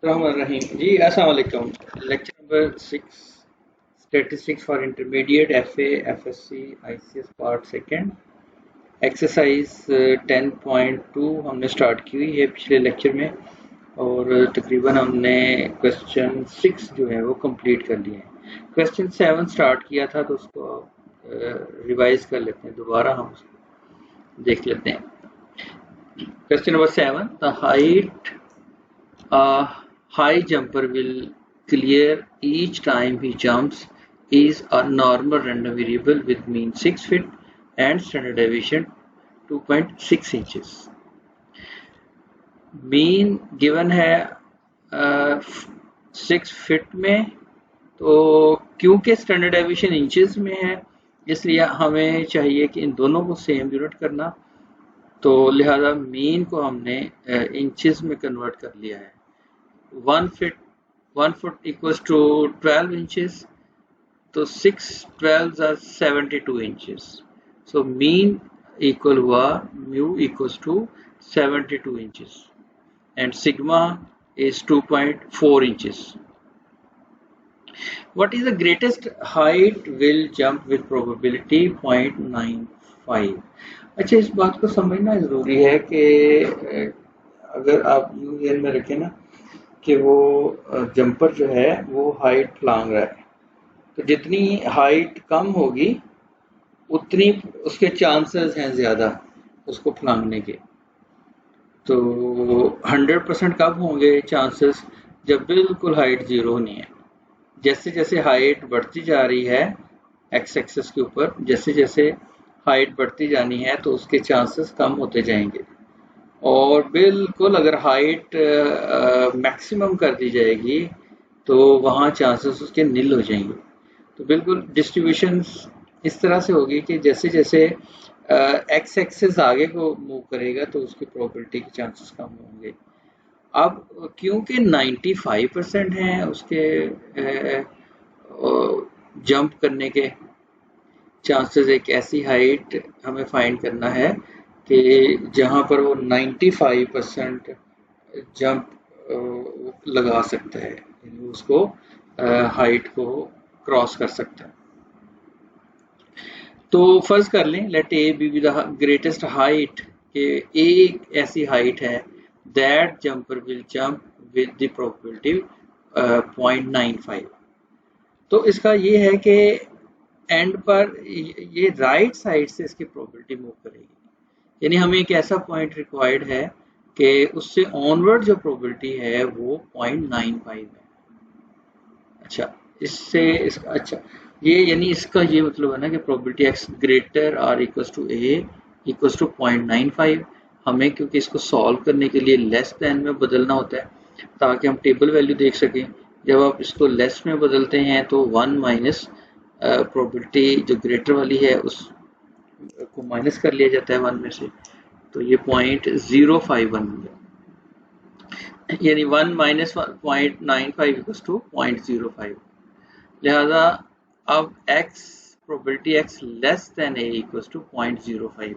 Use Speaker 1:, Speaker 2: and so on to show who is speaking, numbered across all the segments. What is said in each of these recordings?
Speaker 1: रहीम जी, अस्सलाम वालेकुम। Lecture number 6, statistics for intermediate FA FSc ICS part second, exercise 10.2 हमने start की हुई है पिछले लेक्चर में, और तकरीबन हमने क्वेश्चन 6 जो है वो कंप्लीट कर लिए हैं। क्वेश्चन 7 स्टार्ट किया था तो उसको रिवाइज कर लेते हैं, दोबारा हम उसको देख लेते हैं। Question number 7, the height a high jumper will clear each time he jumps is a normal random variable with mean 6 feet and standard deviation 2.6 inches. Mean given है 6 फीट में, तो क्योंकि स्टैंडर्ड डेविएशन इंचेस में है इसलिए हमें चाहिए कि इन दोनों को सेम यूनिट करना, तो लिहाजा मीन को हमने इंचेस में कन्वर्ट कर लिया है। 1 foot equals to 12 inches, तो 6 12s are 72 inches. So mean equal हुआ mu equals to 72 inches and sigma is 2.4 inches. What is the greatest height will jump with probability 0.95? अच्छा, इस बात को समझना जरूरी है कि अगर आप यूं ध्यान में रखें ना कि वो जंपर जो है वो हाइट फलांग रहा है, तो जितनी हाइट कम होगी उतनी उसके चांसेस हैं ज़्यादा उसको फलांगने के। तो 100% कब होंगे चांसेस? जब बिल्कुल हाइट ज़ीरो नहीं है। जैसे जैसे हाइट बढ़ती जा रही है एक्स एक्सिस के ऊपर, जैसे जैसे हाइट बढ़ती जानी है तो उसके चांसेस कम होते जाएंगे, और बिल्कुल अगर हाइट मैक्सिमम कर दी जाएगी तो वहाँ चांसेस उसके नील हो जाएंगे। तो बिल्कुल डिस्ट्रीब्यूशन इस तरह से होगी कि जैसे जैसे एक्स एक्सिस आगे को मूव करेगा तो उसकी प्रोबेबिलिटी के चांसेस कम होंगे। अब क्योंकि 95% हैं उसके जंप करने के चांसेस, एक ऐसी हाइट हमें फाइंड करना है कि जहां पर वो 95% जंप लगा सकता है, यानी उसको हाइट को क्रॉस कर सकता है। तो फर्ज कर लें let a be the greatest height, कि ए एक ऐसी हाइट है that jumper will jump with the probability 0.95। तो इसका ये है कि एंड पर ये राइट साइड से इसकी प्रोबेबिलिटी मूव करेगी, यानी हमें एक ऐसा पॉइंट रिक्वायर्ड है कि उससे ऑनवर्ड जो प्रोबेबिलिटी है वो 0.95 है। अच्छा, इससे इसका अच्छा ये यानी इसका ये मतलब है ना कि probability x greater or equals to a equals to 0.95। हमें क्योंकि इसको सॉल्व करने के लिए लेस देन में बदलना होता है ताकि हम टेबल वैल्यू देख सकें। जब आप इसको लेस में बदलते हैं तो 1 माइनस प्रोबेबिलिटी जो ग्रेटर वाली है उस को माइनस कर लिया जाता है 1 में से, तो ये 0.051 हो गया, यानी 1 माइनस 0.95 इक्वल्स टू 0.05। लिहाजा अब x probability x less than a equals to 0.05,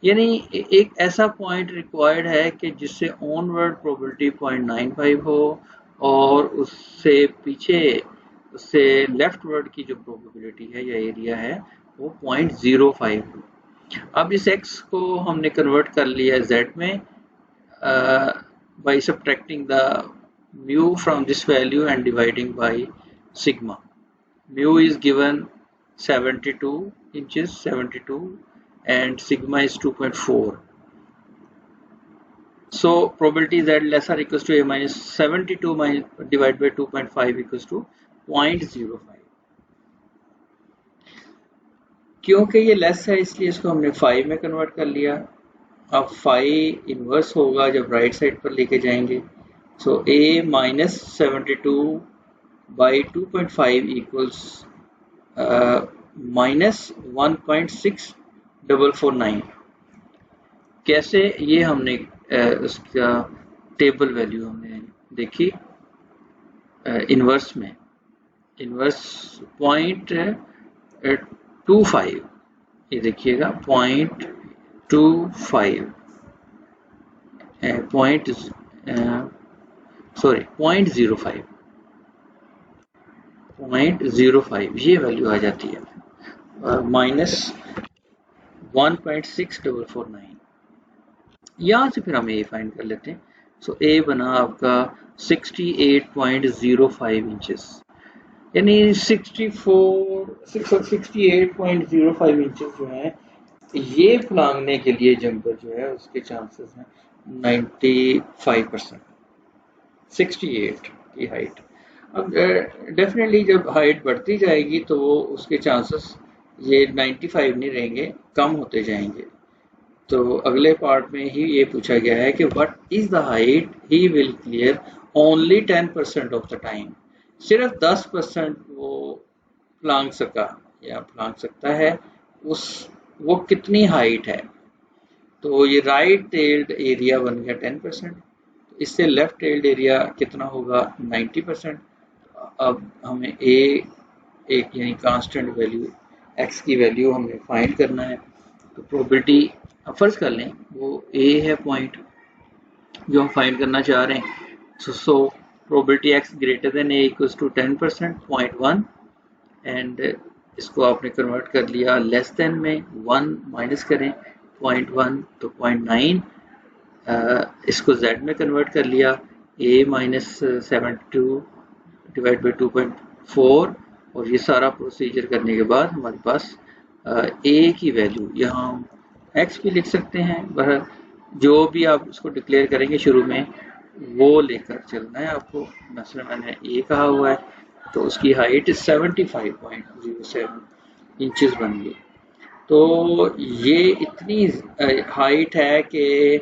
Speaker 1: यानी एक ऐसा पॉइंट रिक्वायर्ड है कि जिससे ऑनवर्ड प्रोबेबिलिटी 0.95 हो और उससे पीछे उससे लेफ्ट वर्ड की जो प्रोबेबिलिटी है या एरिया है वो 0.05 हो। अब इस x को हमने कन्वर्ट कर लिया z में by subtracting the mu from this value and dividing by sigma. Mu is given 72 inches, 72, and sigma is 2.4. So probability z less or equals to a minus 72 minus divided by 2.5 equals to 0.05. क्योंकि ये less है इसलिए इसको हमने 5 में convert कर लिया। अब 5 इनवर्स होगा जब राइट साइड पर लेके जाएंगे, सो a minus 72 by 2.5 equals minus 1.6449। कैसे? ये हमने उसका टेबल वैल्यू हमने देखी इनवर्स में, इनवर्स 0.25, ये देखिएगा 0.25 पॉइंट, सॉरी 0.05 ये वैल्यू आ जाती है माइनस 1.6449। यहाँ से फिर हम ए फाइंड कर लेते हैं। सो ए बना आपका 68.05 इंचेस, यानी 68.05 इंचेस जो है ये फलांगने के लिए जंपर जो है उसके चांसेस हैं 95%। 68 की हाइट, अब डेफिनेटली जब हाइट बढ़ती जाएगी तो उसके चांसेस ये 95 नहीं रहेंगे, कम होते जाएंगे। तो अगले पार्ट में ही ये पूछा गया है कि what is the height he will clear only 10% of the time, सिर्फ 10% वो फलांग सका या फलांग सकता है, उस वो कितनी हाइट है। तो ये राइट टेल्ड एरिया बन गया 10%, इससे लेफ्ट टेल्ड एरिया कितना होगा 90%। अब हमें ए एक यानी कांस्टेंट वैल्यू एक्स की वैल्यू हमें फाइंड करना है। तो प्रोबेबिलिटी फर्ज कर लें वो ए है पॉइंट जो हम फाइंड करना चाह रहे हैं। So probability x greater than a equals to 10%, 0.1, and इसको आपने कन्वर्ट कर लिया लेस देन में 1 माइनस करें 0.1 तो 0.9, इसको z में कन्वर्ट कर लिया a माइनस 72 डिवाइड बाई 2.4, और ये सारा प्रोसीजर करने के बाद हमारे पास a की वैल्यू यहाँ हम x भी लिख सकते हैं, बहर जो भी आप इसको डिक्लेयर करेंगे शुरू में वो लेकर चलना है आपको। मसलन मैंने a कहा हुआ है तो उसकी हाइट 75.07 इंचेस बन गई। तो ये इतनी हाइट है कि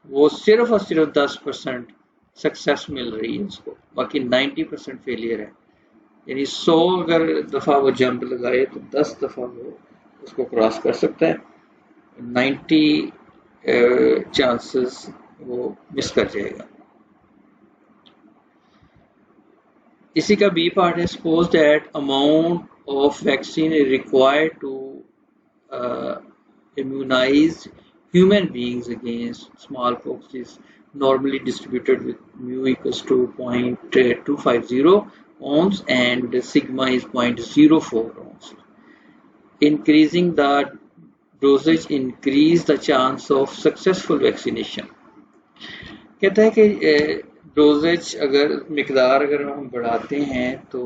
Speaker 1: वो सिर्फ और सिर्फ 10% सक्सेस मिल रही है उसको, बाकी 90% फेलियर है। यानी 100 अगर दफ़ा वो जंप लगाए तो 10 दफ़ा वो उसको क्रॉस कर सकता है, 90 चांसेस वो मिस कर जाएगा। इसी का बी पार्ट है, suppose that amount of vaccine is required to immunize human beings against smallpox is normally distributed with mu equals to 0.250 ohms and sigma is 0.04 ohms. Increasing the dosage increase the chance of successful vaccination. कहता है कि doses अगर मिकदार अगर हम बढ़ाते हैं तो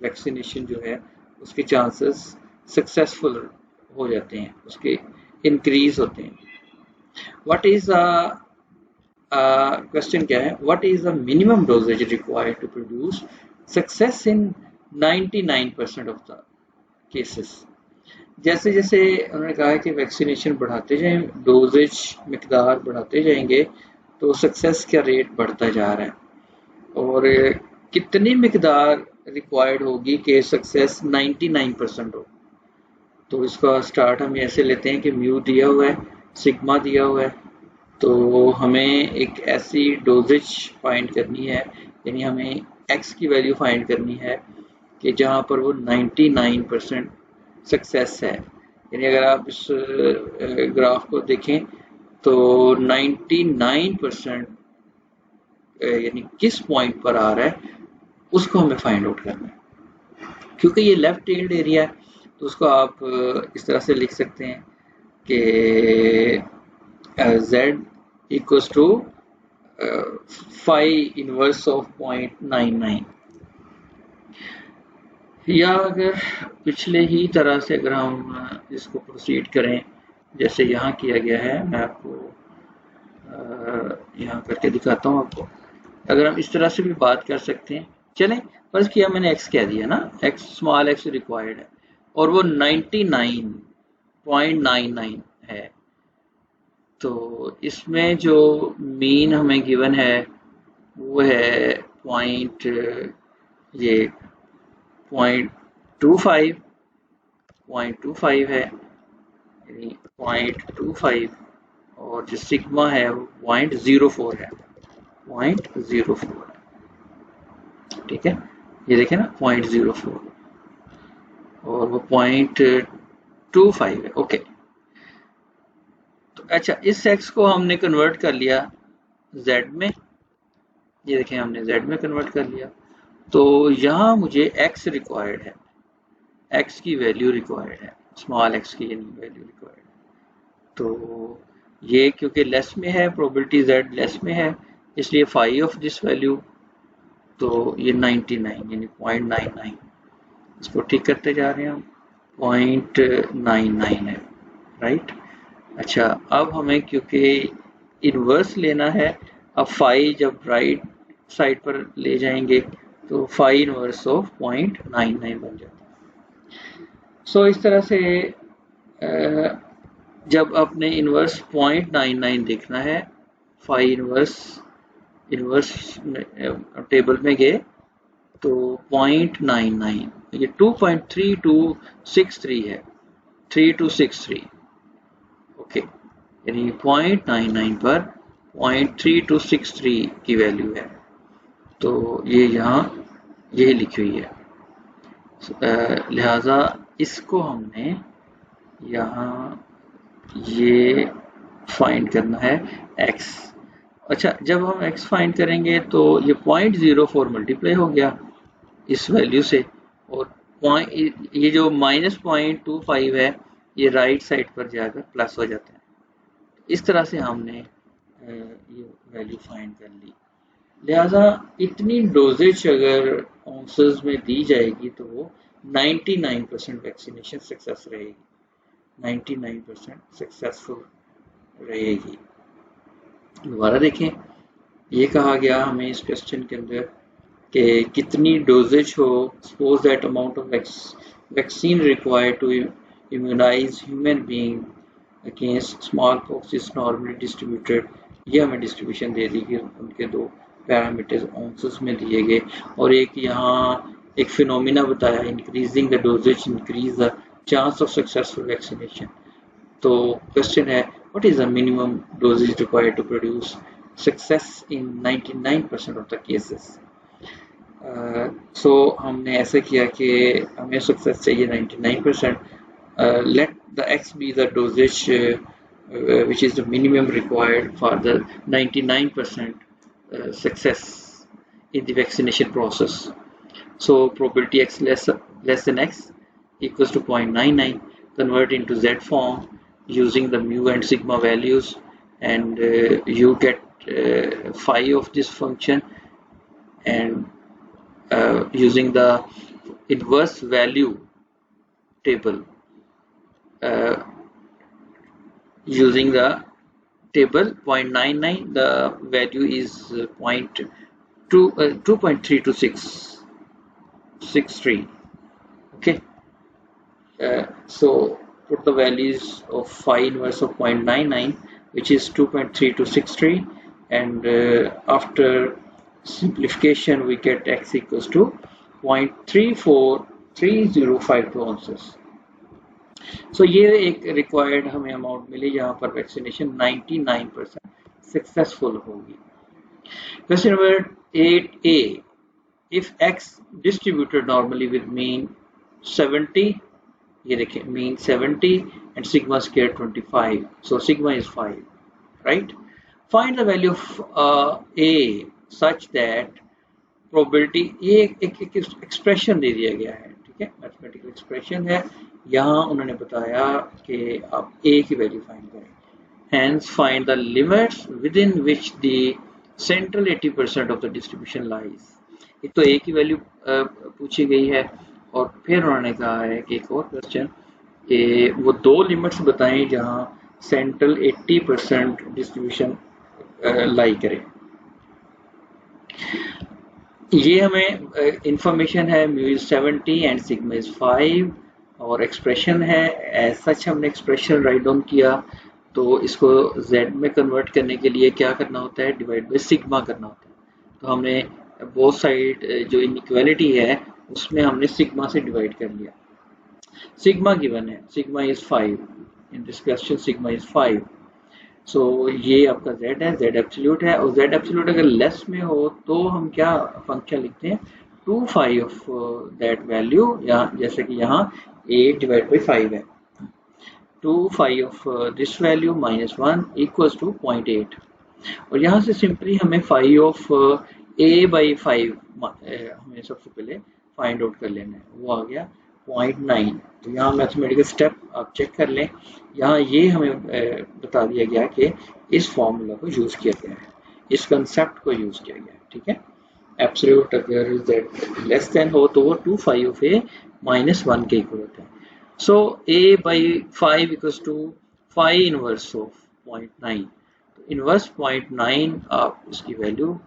Speaker 1: vaccination जो है उसके चांसेस सक्सेसफुल हो जाते हैं, उसके इंक्रीज होते हैं। व्हाट इज क्वेश्चन क्या है, what is the minimum doses required to produce success in 99% of the cases. जैसे जैसे उन्होंने कहा है कि वैक्सीनेशन बढ़ाते जाएं, डोजेज मिकदार बढ़ाते जाएंगे तो सक्सेस का रेट बढ़ता जा रहा है, और कितनी मिकदार रिक्वायर्ड होगी कि सक्सेस 99% हो। तो इसका स्टार्ट हम ऐसे लेते हैं कि म्यू दिया हुआ है, सिग्मा दिया हुआ है, तो हमें एक ऐसी डोजेज फाइंड करनी है, यानी हमें एक्स की वैल्यू फाइंड करनी है कि जहाँ पर वो 99% सक्सेस है। यानी अगर आप इस ग्राफ को देखें तो 99% यानी किस पॉइंट पर आ रहा है उसको हमें फाइंड आउट करना है। क्योंकि ये लेफ्ट टेल्ड एरिया है तो उसको आप इस तरह से लिख सकते हैं कि z equals to 5 inverse of 0.99, या अगर पिछले ही तरह से अगर हम इसको प्रोसीड करें जैसे यहाँ किया गया है, मैं आपको यहाँ करके दिखाता हूँ आपको। अगर हम इस तरह से भी बात कर सकते हैं, चलें फर्ज किया मैंने x कह दिया ना, x स्मॉल x रिक्वायर्ड है और वो 99.99 है, तो इसमें जो मीन हमें गिवन है वो है 0.25 है, यानी 0.25, और जो सिग्मा है वो 0.04 है, 0.04, ठीक है, ये देखें ना 0.04 और वो 0.25 है। ओके, तो अच्छा इस x को हमने कन्वर्ट कर लिया z में, ये देखें हमने z में कन्वर्ट कर लिया। तो यहाँ मुझे x रिक्वायर्ड है, x की वैल्यू रिक्वायर्ड है, स्मॉल x की वैल्यू रिक्वायर्ड है। तो ये क्योंकि लेस में है, प्रोबेबिलिटी z लेस में है, इसलिए फाई ऑफ दिस वैल्यू, तो ये 99 यानी 0.99, इसको ठीक करते जा रहे हैं हम, 0.99 है, राइट। अच्छा, अब हमें क्योंकि इन्वर्स लेना है, अब फाई जब राइट साइड पर ले जाएंगे तो फाई इनवर्स ऑफ 0.99 बन जाता है। सो इस तरह से जब अपने इनवर्स 0.99 देखना है, फाई इनवर्स टेबल में गए तो 0.99, ये 2.3263 है, 3263, ओके, यानी 0.99 पर 0.3263 की वैल्यू है। तो ये यहाँ यही लिखी हुई है, लिहाजा इसको हमने यहाँ ये फाइंड करना है x। अच्छा, जब हम x फाइंड करेंगे तो ये 0.04 मल्टीप्लाई हो गया इस वैल्यू से, और ये जो -0.25 है ये राइट साइड पर जाकर प्लस हो जाता है। इस तरह से हमने ये वैल्यू फाइंड कर ली। लिहाजा इतनी डोजेज अगर ऑन्सेस में दी जाएगी तो वो 99% वैक्सीनेशन सक्सेस रहेगी, 99% सक्सेसफुल रहेगी। दोबारा देखें, ये कहा गया हमें इस क्वेश्चन के अंदर कि कितनी डोजेज हो, suppose that amount of vaccine required to immunise human being against smallpox is normally distributed. ये हमें डिस्ट्रीब्यूशन दे दी कि उनके दो पैरामीटर्स ऑन्सेस में दिए गए, और एक यहाँ एक फिनोमिना बताया, increasing the doses increase the chance of successful vaccination. तो क्वेश्चन है, what is the minimum doses required to produce success in 99% of the cases. So हमने ऐसा किया कि हमें सक्सेस चाहिए 99%, let the x be the dosage which is the minimum required for the 99% success in the vaccination process. So probability x less than x equals to 0.99, convert into z form using the mu and sigma values, and you get phi of this function, and using the inverse value table, using the table 0.99, the value is 2.3263, okay. So put the values of phi inverse of 0.99, which is 2.3263, and after simplification we get x equals to 0.343052 ounces. सो ये एक required हमें amount मिली जहां पर vaccination 99% successful होगी। Question number 8a, if x distributed normally with mean 70, ये देखिए mean 70 and sigma square 25, so sigma is 5, right. Find the value of a such that probability, ये एक एक्सप्रेशन दे दिया गया है, ठीक है, मैथमेटिकल एक्सप्रेशन है। यहाँ उन्होंने बताया कि आप a की वैल्यू फाइंड करें, hence find the limits within which the central 80% of the distribution lies। एक तो a की वैल्यू पूछी गई है, और फिर उन्होंने कहा है कि एक और क्वेश्चन कि वो दो लिमिट्स बताएं जहाँ सेंट्रल 80% डिस्ट्रीब्यूशन लाई करे। ये हमें इंफॉर्मेशन है, mu is 70 and sigma is 5, और एक्सप्रेशन है, एज सच हमने एक्सप्रेशन राइट डाउन किया। तो इसको z में कन्वर्ट करने के लिए क्या करना होता है, डिवाइड बाय सिग्मा करना होता है। तो हमने बोथ साइड जो इनइक्वालिटी है उसमें हमने सिग्मा से डिवाइड कर लिया। सिग्मा गिवन है, sigma is 5, in this question sigma is 5। सो ये आपका z है, z एब्सोल्यूट है, और z एब्सोल्यूट अगर लेस में हो तो हम क्या फंक्शन लिखते हैं, 2 ऑफ दैट वैल्यू, या जैसे कि यहाँ 8 डिवाइड बाई 5 है, 2 of this value -1 equals to 0.8, और यहाँ से सिंपली हमें 5 ऑफ a बाई 5 हमें सबसे पहले फाइंड आउट कर लेना है, वो आ गया 0.9। तो यहाँ मैथमेटिकल स्टेप आप चेक कर लें, यहाँ ये हमें बता दिया गया कि इस फॉर्मूला को यूज़ किया गया है, इस कंसेप्ट को यूज़ किया गया है, ठीक है। एब्सोल्यूट अगर z लेस देन हो तो वो 2 फाई ऑफ a माइनस 1 के इक्वल होता है। So a by 5 equals to 5 inverse of 0.9। तो इनवर्स 0.9 आप इसकी वैल्यू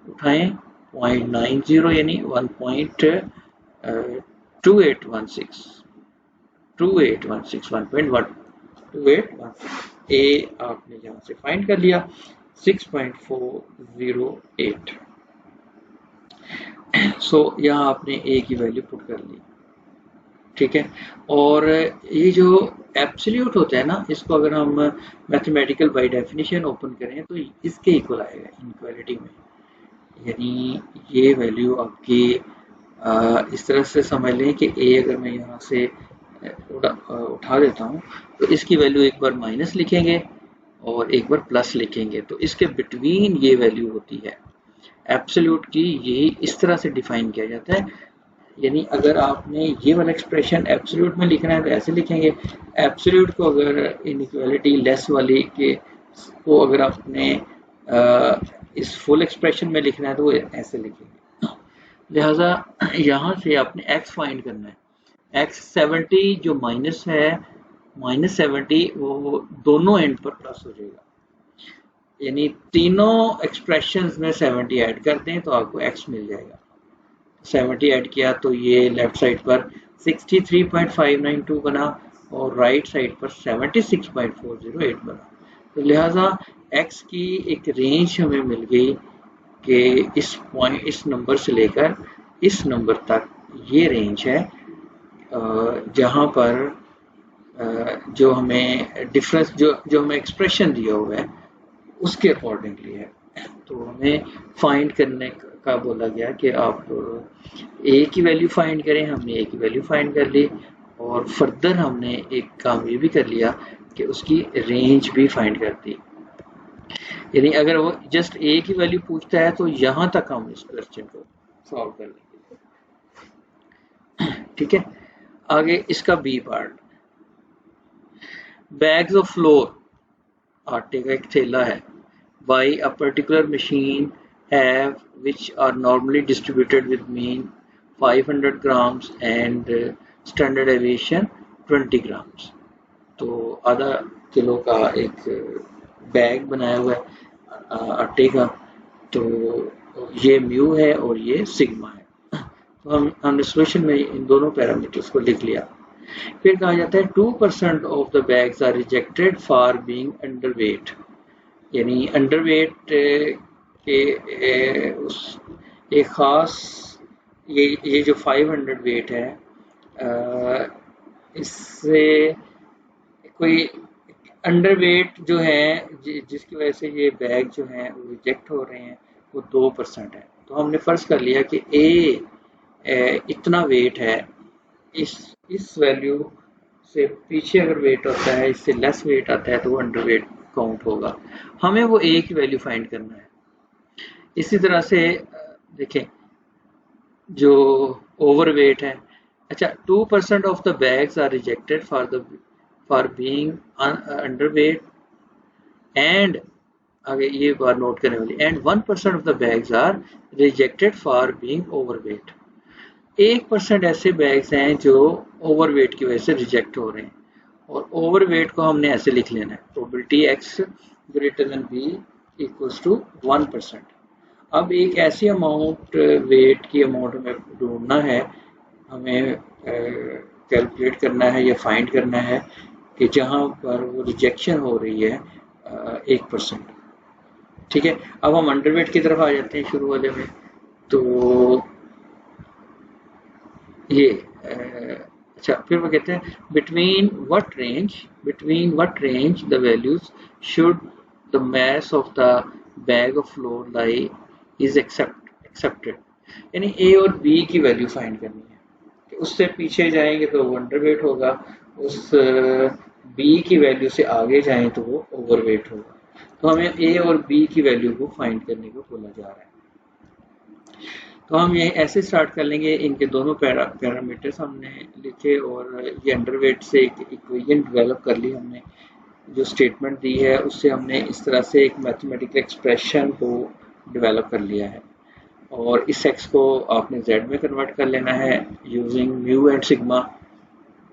Speaker 1: उठाएं 0.90 यानी 1.2816 a आपने यहाँ से फाइंड कर लिया 6.408। सो यहाँ आपने a की वैल्यू पुट कर ली, ठीक है। और ये जो एब्सोल्यूट होता है ना, इसको अगर हम मैथमेटिकल बाय डेफिनेशन ओपन करें तो इसके इक्वल आएगा इनइक्वालिटी में, यानी ये वैल्यू आपकी इस तरह से समझ लें कि a अगर मैं यहाँ से उठा देता हूँ तो इसकी वैल्यू एक बार माइनस लिखेंगे और एक बार प्लस लिखेंगे, तो इसके बिटवीन ये वैल्यू होती है एब्सोल्यूट की। यही इस तरह से डिफाइन किया जाता है, यानी अगर आपने ये वाला एक्सप्रेशन एब्सोल्यूट में लिखना है तो ऐसे लिखेंगे, एब्सोल्यूट को अगर इनइक्वालिटी लेस वाली के को अगर आपने इस फुल एक्सप्रेशन में लिखना है तो वो ऐसे लिखेंगे। लिहाजा यहाँ से आपने x फाइंड करना है, x 70 जो माइनस है -70 वो दोनों एंड पर प्लस हो जाएगा, यानी तीनों एक्सप्रेशंस में 70 ऐड करते हैं तो आपको x मिल जाएगा। 70 ऐड किया तो ये लेफ्ट साइड पर 63.592 बना और राइट साइड पर 76.408 बना। तो लिहाजा x की एक रेंज हमें मिल गई कि इस नंबर से लेकर इस नंबर तक ये रेंज है, जहाँ पर जो हमें डिफरेंस जो हमें एक्सप्रेशन दिया हुआ है उसके अकॉर्डिंगली है। तो हमें फाइंड करने का बोला गया कि आप a की वैल्यू फाइंड करें, हमने a की वैल्यू फाइंड कर ली और फर्दर हमने एक काम ये भी कर लिया कि उसकी रेंज भी फाइंड कर दी, यानी अगर वो जस्ट a की वैल्यू पूछता है तो यहाँ तक हम इस क्वेश्चन को सॉल्व कर लेंगे, ठीक है। आगे इसका B part, bags of flour, आटे का एक थैला है, by a particular machine have which are normally distributed with mean 500 grams and standard deviation 20 grams। तो आधा किलो का एक बैग बनाया हुआ है आटे का, तो ये म्यू है और ये सिग्मा है। तो हमने सोल्यूशन में इन दोनों पैरामीटर्स को लिख लिया। फिर कहा जाता है 2% of the bags are rejected for being underweight, यानी अंडरवेट के एक खास ये जो 500 वेट है इससे कोई अंडरवेट जो है जिसकी वजह से ये बैग जो है वो रिजेक्ट हो रहे हैं वो 2% है। तो हमने फर्ज कर लिया कि ए इतना वेट है, इस वैल्यू से पीछे अगर वेट होता है, इससे लेस वेट आता है तो वो अंडरवेट काउंट होगा। हमें वो ए की वैल्यू फाइंड करना है। इसी तरह से देखें जो ओवरवेट है, अच्छा 2% of the bags are rejected for being underweight and आगे ये बात नोट करने वाली, and 1% of the bags are rejected for being overweight. 1% ऐसे बैग्स हैं जो ओवरवेट की वजह से रिजेक्ट हो रहे हैं, और ओवरवेट को हमने ऐसे लिख लेना है, probability x greater than b equals to 1%। अब एक ऐसी अमाउंट वेट की अमाउंट हमें ढूंढना है, हमें कैलकुलेट करना है या फाइंड करना है कि जहां पर वो रिजेक्शन हो रही है 1%, ठीक है। अब हम अंडरवेट की तरफ आ जाते हैं शुरू वाले में। तो ये अच्छा फिर वो कहते हैं between what range the values should the mass of the bag of floor lie is accepted, यानी ए और बी की वैल्यू फाइंड करनी है कि उससे पीछे जाएंगे तो वो अंडरवेट होगा, उस बी की वैल्यू से आगे जाएं तो वो ओवरवेट होगा। तो हमें ए और बी की वैल्यू को फाइंड करने को बोला जा रहा है। तो हम ये ऐसे स्टार्ट कर लेंगे, इनके दोनों पैरामीटर्स हमने लिखे और ये अंडरवेट से एक इक्वेशन डेवलप कर ली हमने। जो स्टेटमेंट दी है उससे हमने इस तरह से एक मैथमेटिकल एक्सप्रेशन को डेवलप कर लिया है और इस एक्स को आपने जेड में कन्वर्ट कर लेना है यूजिंग म्यू एंड सिग्मा।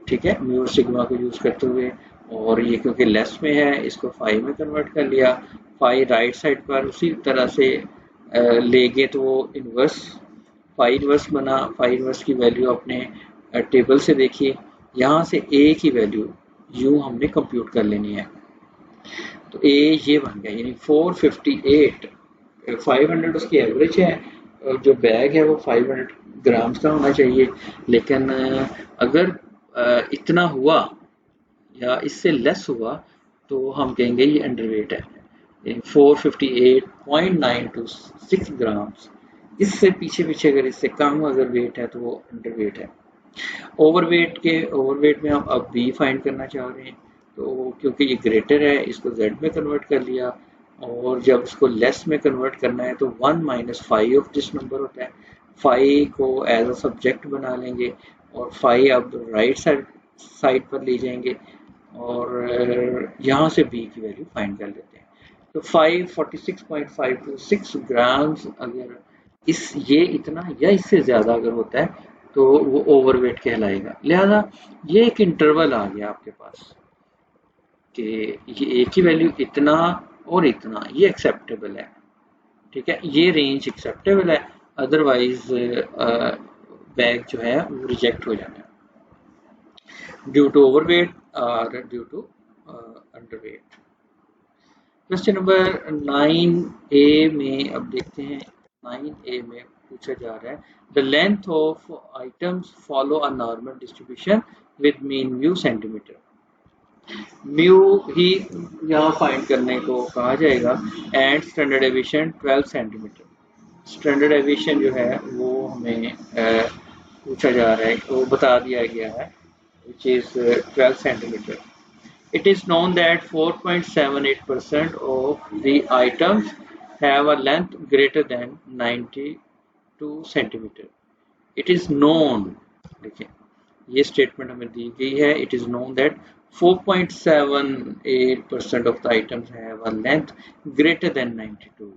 Speaker 1: ठीक है, म्यू और सिग्मा को यूज करते हुए, और ये क्योंकि लेस में है इसको फाई में कन्वर्ट कर लिया। फाई राइट साइड पर उसी तरह से लेंगे तो वो इनवर्स फाई इनवर्स बना। फाई इनवर्स की वैल्यू अपने टेबल से देखिए, यहाँ से ए की वैल्यू यूं हमने कंप्यूट कर लेनी है। तो ए ये बन गया, यानी 458 500 उसकी एवरेज है, जो बैग है वो 500 ग्राम्स का होना चाहिए। लेकिन अगर इतना हुआ या इससे लेस हुआ तो हम कहेंगे ये अंडरवेट है। 458.926 ग्राम्स, इससे पीछे अगर इससे कम अगर वेट है तो वो अंडरवेट है। ओवरवेट में हम अब बी फाइंड करना चाह रहे हैं, तो क्योंकि ये ग्रेटर है इसको जेड में कन्वर्ट कर लिया, और जब इसको लेस में कन्वर्ट करना है तो 1 minus five of this number होता है। फाइव को एज अ सब्जेक्ट बना लेंगे और फाइव अब राइट साइड पर ले जाएंगे और यहाँ से बी की वैल्यू फाइंड कर लेते हैं। तो 546.526 ग्राम्स अगर ये इतना या इससे ज्यादा अगर होता है तो वो ओवरवेट कहलाएगा। लिहाजा ये एक इंटरवल आ गया आपके पास कि ये ए की वैल्यू इतना और इतना, ये एक्सेप्टेबल है। ठीक है, ये रेंज एक्सेप्टेबल है, अदरवाइज बैग जो है वो रिजेक्ट हो जाना है ड्यू टू ओवरवेट और due to underweight. Question number 9A में अब देखते हैं। 9A में पूछा जा रहा है the length of items follow a normal distribution with mean mu centimetre. Mu ही यहाँ फाइंड करने को कहा जाएगा and standard deviation 12 centimetre. Standard deviation जो है वो हमें पूछा जा रहा है, वो बता दिया गया है, which is 12 centimeter. It is known that 4.78% of the items have a length greater than 92 centimeter. It is known, देखिए ये स्टेटमेंट हमें दी गई है, it is known that 4.78% of the items have a length greater than 92,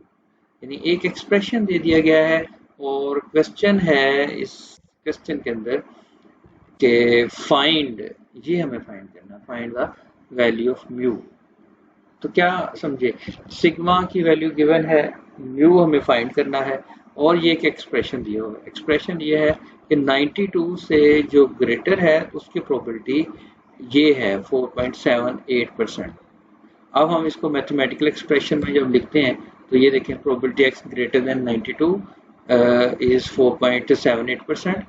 Speaker 1: यानी एक expression दे दिया गया है और क्वेश्चन है इस क्वेश्चन के अंदर कि फाइंड, ये हमें फाइंड करना, find the value of mu. तो क्या समझे, सिग्मा की वैल्यू गिवन है, म्यू हमें फाइंड करना है और ये एक एक्सप्रेशन दिया हुआ है। एक्सप्रेशन ये है कि 92 से जो ग्रेटर है उसकी प्रोबेबिलिटी ये है 4.78%। अब हम इसको मैथमेटिकल एक्सप्रेशन में जब लिखते हैं तो ये देखें, probability x greater then 92 is 4.78%।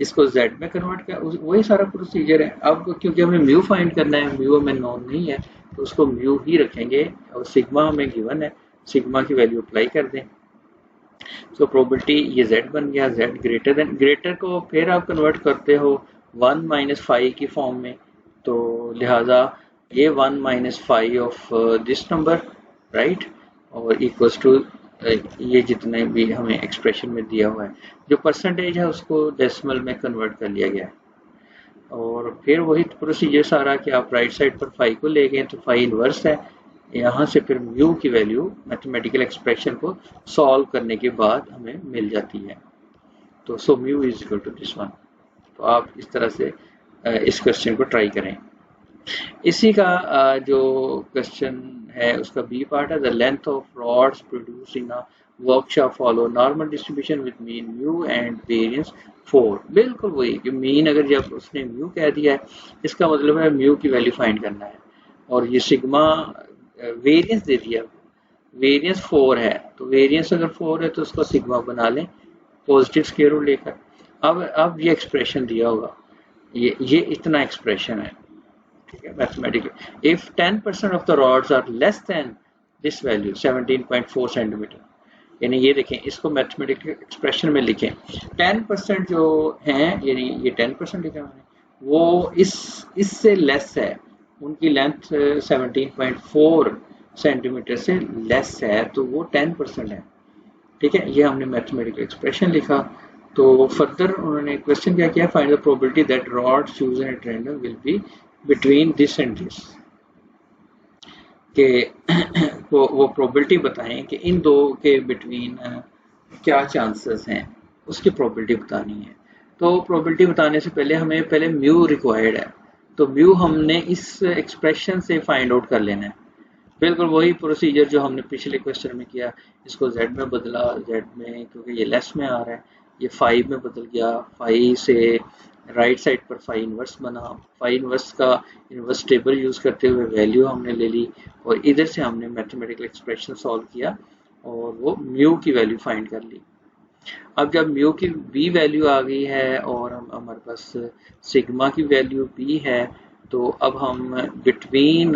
Speaker 1: इसको z में कन्वर्ट कर, वही सारा प्रोसीजर है। अब क्योंकि हमें म्यू फाइंड करना है, म्यू हमें नॉन नहीं है तो उसको म्यू ही रखेंगे और सिग्मा हमें गिवन है, सिग्मा की वैल्यू अप्लाई कर दें। तो प्रोबेबिलिटी ये z बन गया, z ग्रेटर देन, ग्रेटर को फिर आप कन्वर्ट करते हो 1 माइनस 5 की फॉर्म में, तो लिहाजा ये 1 minus 5 of this number, right, और इक्वल्स टू ये जितने भी हमें एक्सप्रेशन में दिया हुआ है। जो परसेंटेज है उसको डेसिमल में कन्वर्ट कर लिया गया है और फिर वही प्रोसीजर सारा कि आप राइट साइड पर 5 को ले गए तो 5 इनवर्स है, यहाँ से फिर म्यू की वैल्यू मैथमेटिकल एक्सप्रेशन को सॉल्व करने के बाद हमें मिल जाती है। तो so mu is equal to this one. तो आप इस तरह से इस क्वेश्चन को ट्राई करें। इसी का जो क्वेश्चन है उसका बी पार्ट है the length of rods produce in a workshop follow normal distribution with mean mu and variance 4। बिल्कुल वही कि मीन अगर जब उसने म्यू कह दिया है इसका मतलब है म्यू की वैल्यू फाइंड करना है, और ये सिग्मा वेरिएंस दे दिया, वेरिएंस 4 है तो वेरिएंस अगर 4 है तो उसको सिग्मा बना लें पॉजिटिव स्क्वायर रूट लेकर। अब ये एक्सप्रेशन दिया होगा, ये इतना एक्सप्रेशन है, ठीक है, mathematical. If 10% of the rods are less than this value 17.4 centimetre, यानी ये देखें इसको मैथमेटिकल एक्सप्रेशन में लिखें, 10% जो हैं, यानी ये 10% लिखा मैंने, वो इससे लेस है, उनकी लेंथ 17.4 सेंटीमीटर से लेस है तो वो 10% है। ठीक है, ये हमने मैथमेटिकल एक्सप्रेशन लिखा। तो फर्दर उन्होंने क्वेश्चन क्या किया, find the probability that rod chosen at random will be between this and this, के वो प्रोबेबिलिटी बताएं कि इन दो के बिटवीन क्या चांसेस हैं, उसकी प्रोबेबिलिटी बतानी है। तो प्रोबेबिलिटी बताने से पहले हमें पहले म्यू रिक्वायर्ड है, तो म्यू हमने इस एक्सप्रेशन से फाइंड आउट कर लेना है। बिल्कुल वही प्रोसीजर जो हमने पिछले क्वेश्चन में किया, इसको z में बदला, z में क्योंकि ये लेस में आ रहा है, ये 5 में बदल गया, 5 से राइट साइड पर फाई इनवर्स बना, फाई इनवर्स का इनवर्स टेबल यूज करते हुए वैल्यू हमने ले ली और इधर से हमने मैथमेटिकल एक्सप्रेशन सॉल्व किया और वो म्यू की वैल्यू फाइंड कर ली। अब जब म्यू की b वैल्यू आ गई है और हमारे पास सिग्मा की वैल्यू b है, तो अब हम बिटवीन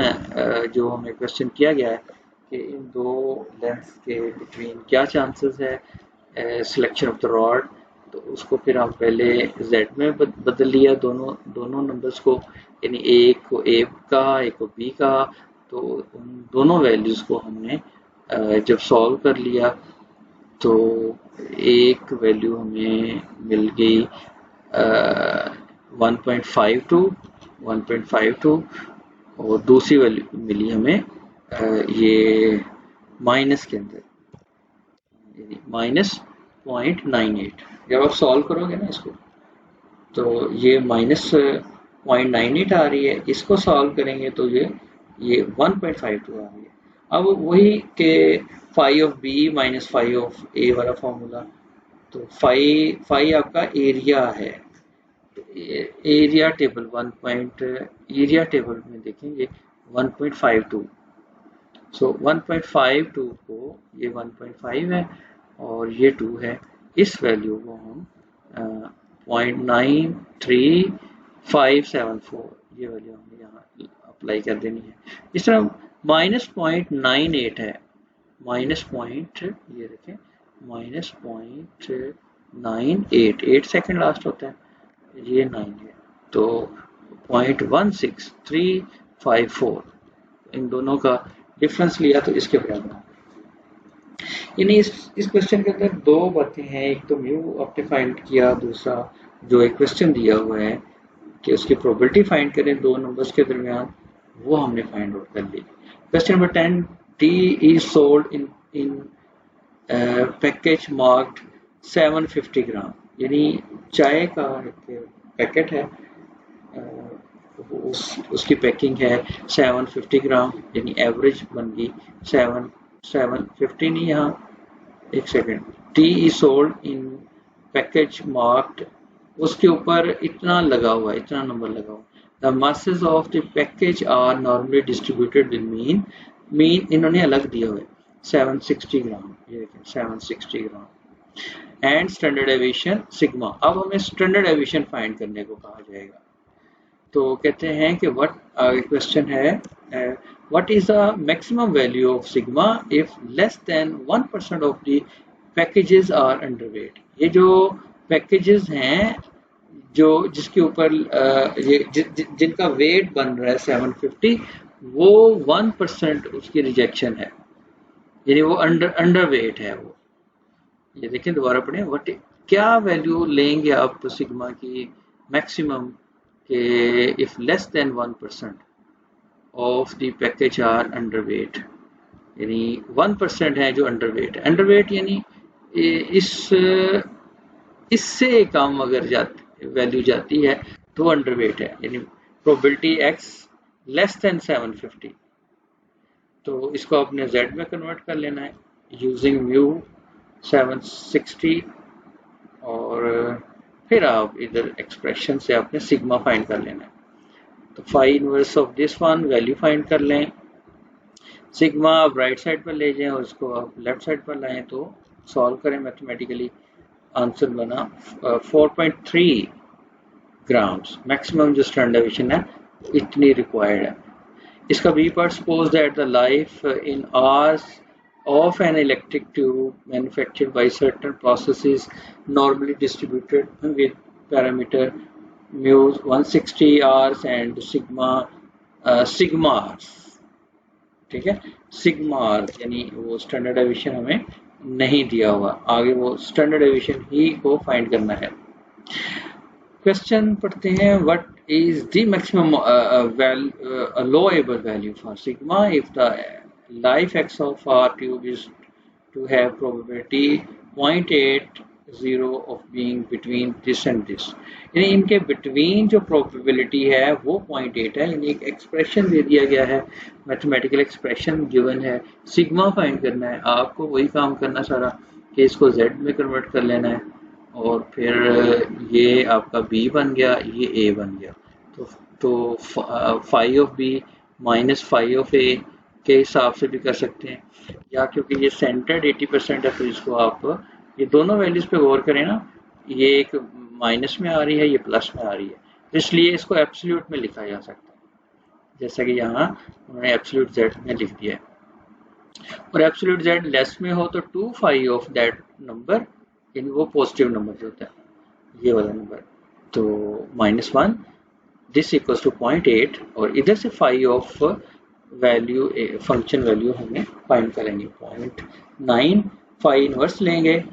Speaker 1: जो हमें क्वेश्चन किया गया है कि इन दो लेंथ्स के बिटवीन क्या चांसेस है सिलेक्शन ऑफ द रॉड, तो उसको फिर हम पहले z में बदल लिया दोनों नंबर्स को, यानी एक को a का एक को b का, तो उन दोनों वैल्यूज को हमने जब सॉल्व कर लिया तो एक वैल्यू हमें मिल गई 1.52 और दूसरी वैल्यू मिली हमें ये माइनस के अंदर -0.98। जब आप सॉल्व करोगे ना इसको तो ये -0.98 आ रही है, इसको सॉल्व करेंगे तो ये 1.52 आ रही है। अब वही के phi of B minus phi of a वाला फॉर्मूला, तो फाई आपका एरिया है, एरिया टेबल एरिया टेबल में देखेंगे 1.52, सो 1.52 को ये 1.5 है और ये 2 है, इस वैल्यू को हम 0.93574 ये वैल्यू हमें यहाँ अप्लाई कर देनी है। इस तरह -0.98 है, माइनस पॉइंट ये देखें -0.98, 8 सेकेंड लास्ट होता है, ये 9 है, तो 0.16354 इन दोनों का डिफरेंस लिया तो इसके बराबर। यानी इस क्वेश्चन के अंदर दो बातें हैं, एक तो म्यू आपने फाइंड किया, दूसरा जो एक क्वेश्चन दिया हुआ है कि उसकी प्रोबेबिलिटी फाइंड करें दो नंबर्स के दरमियान, वो हमने फाइंड आउट कर ली। Question number 10, tea is sold in package marked 750 gram, यानी चाय का एक पैकेट है, उसकी पैकिंग है 750 ग्राम, यानी एवरेज बन गई 750 नहीं, यहाँ एक second, T is sold in package marked, उसके ऊपर इतना लगा हुआ है, इतना नंबर लगा हुआ। The masses of the package are normally distributed with mean इन्होंने अलग दिया हुआ है 760 ग्राम, ये देखें 760 ग्राम, एंड स्टैंडर्ड एविएशन सिग्मा। अब हमें स्टैंडर्ड एविएशन फाइंड करने को कहा जाएगा, तो कहते हैं कि व्हाट, क्वेश्चन है what is the maximum value of sigma if less than 1% of the packages are underweight. ये जो पैकेजेस हैं जो जिसके ऊपर जिनका वेट बन रहा है 750, वो 1% उसकी रिजेक्शन है, यानी वो अंडर वेट है वो। ये देखें दोबारा पढ़ें, व्हाट क्या वैल्यू लेंगे आप सिग्मा की मैक्सिमम के if less than 1% of the package are underweight, यानी 1% है जो अंडरवेट है। अंडरवेट यानी इससे कम अगर वैल्यू जाती है तो अंडरवेट है, यानी प्रोबेबिलिटी x लेस देन 750, तो इसको आपने z में कन्वर्ट कर लेना है यूजिंग म्यू 760, और फिर आप इधर एक्सप्रेशन से आपने सिग्मा फाइंड कर लेना है। तो phi inverse of this one value find कर लें, सिग्मा आप राइट साइड पर ले जाएं और इसको आप लेफ्ट साइड पर लाएं, तो सॉल्व करें मैथमेटिकली, आंसर बना 4.3 ग्राम्स, मैक्सिमम जो स्टैंडर्ड एविएशन है इतनी रिक्वायर्ड है। इसका B part, suppose that the life in hours of an electric tube manufactured by certain processes normally distributed with parameter mu 160 hours and sigma hours, ठीक है, sigma यानी वो standard aviation हमें नहीं दिया हुआ, आगे वो स्टैंडर्ड डेविएशन ही को फाइंड करना है। क्वेश्चन पढ़ते हैं, what is the maximum allowable value for sigma if the life x of r cube is to have probability 0.80 of being between this and this। यानी इनके बिटवीन जो प्रोबेबिलिटी है वो 0.8 है, यानी एक एक्सप्रेशन दे दिया गया है, मैथमेटिकल एक्सप्रेशन गिवन है, सिग्मा फाइंड करना है। आपको वही काम करना सारा कि इसको z में कन्वर्ट कर लेना है और फिर ये आपका b बन गया, ये a बन गया। तो phi of b minus phi of a के हिसाब से भी कर सकते हैं, या क्योंकि ये सेंटर्ड 80% है तो इसको आप ये दोनों वैल्यूज पे गौर करें ना, ये एक माइनस में आ रही है, ये प्लस में आ रही है, तो इसलिए इसको एब्सोल्यूट में लिखा जा सकता है, जैसा कि यहाँ उन्होंने एब्सोल्यूट z में लिख दिया है। और एब्सोल्यूट z लेस में हो तो 2 फाई ऑफ दैट नंबर, यानी वो पॉजिटिव नंबर जो होता है, ये वाला नंबर, तो -1 दिस इक्वल्स टू 0.8 और इधर से phi of value function value हमें फाइंड करेंगे 0.9, फाई इनवर्स लेंगे,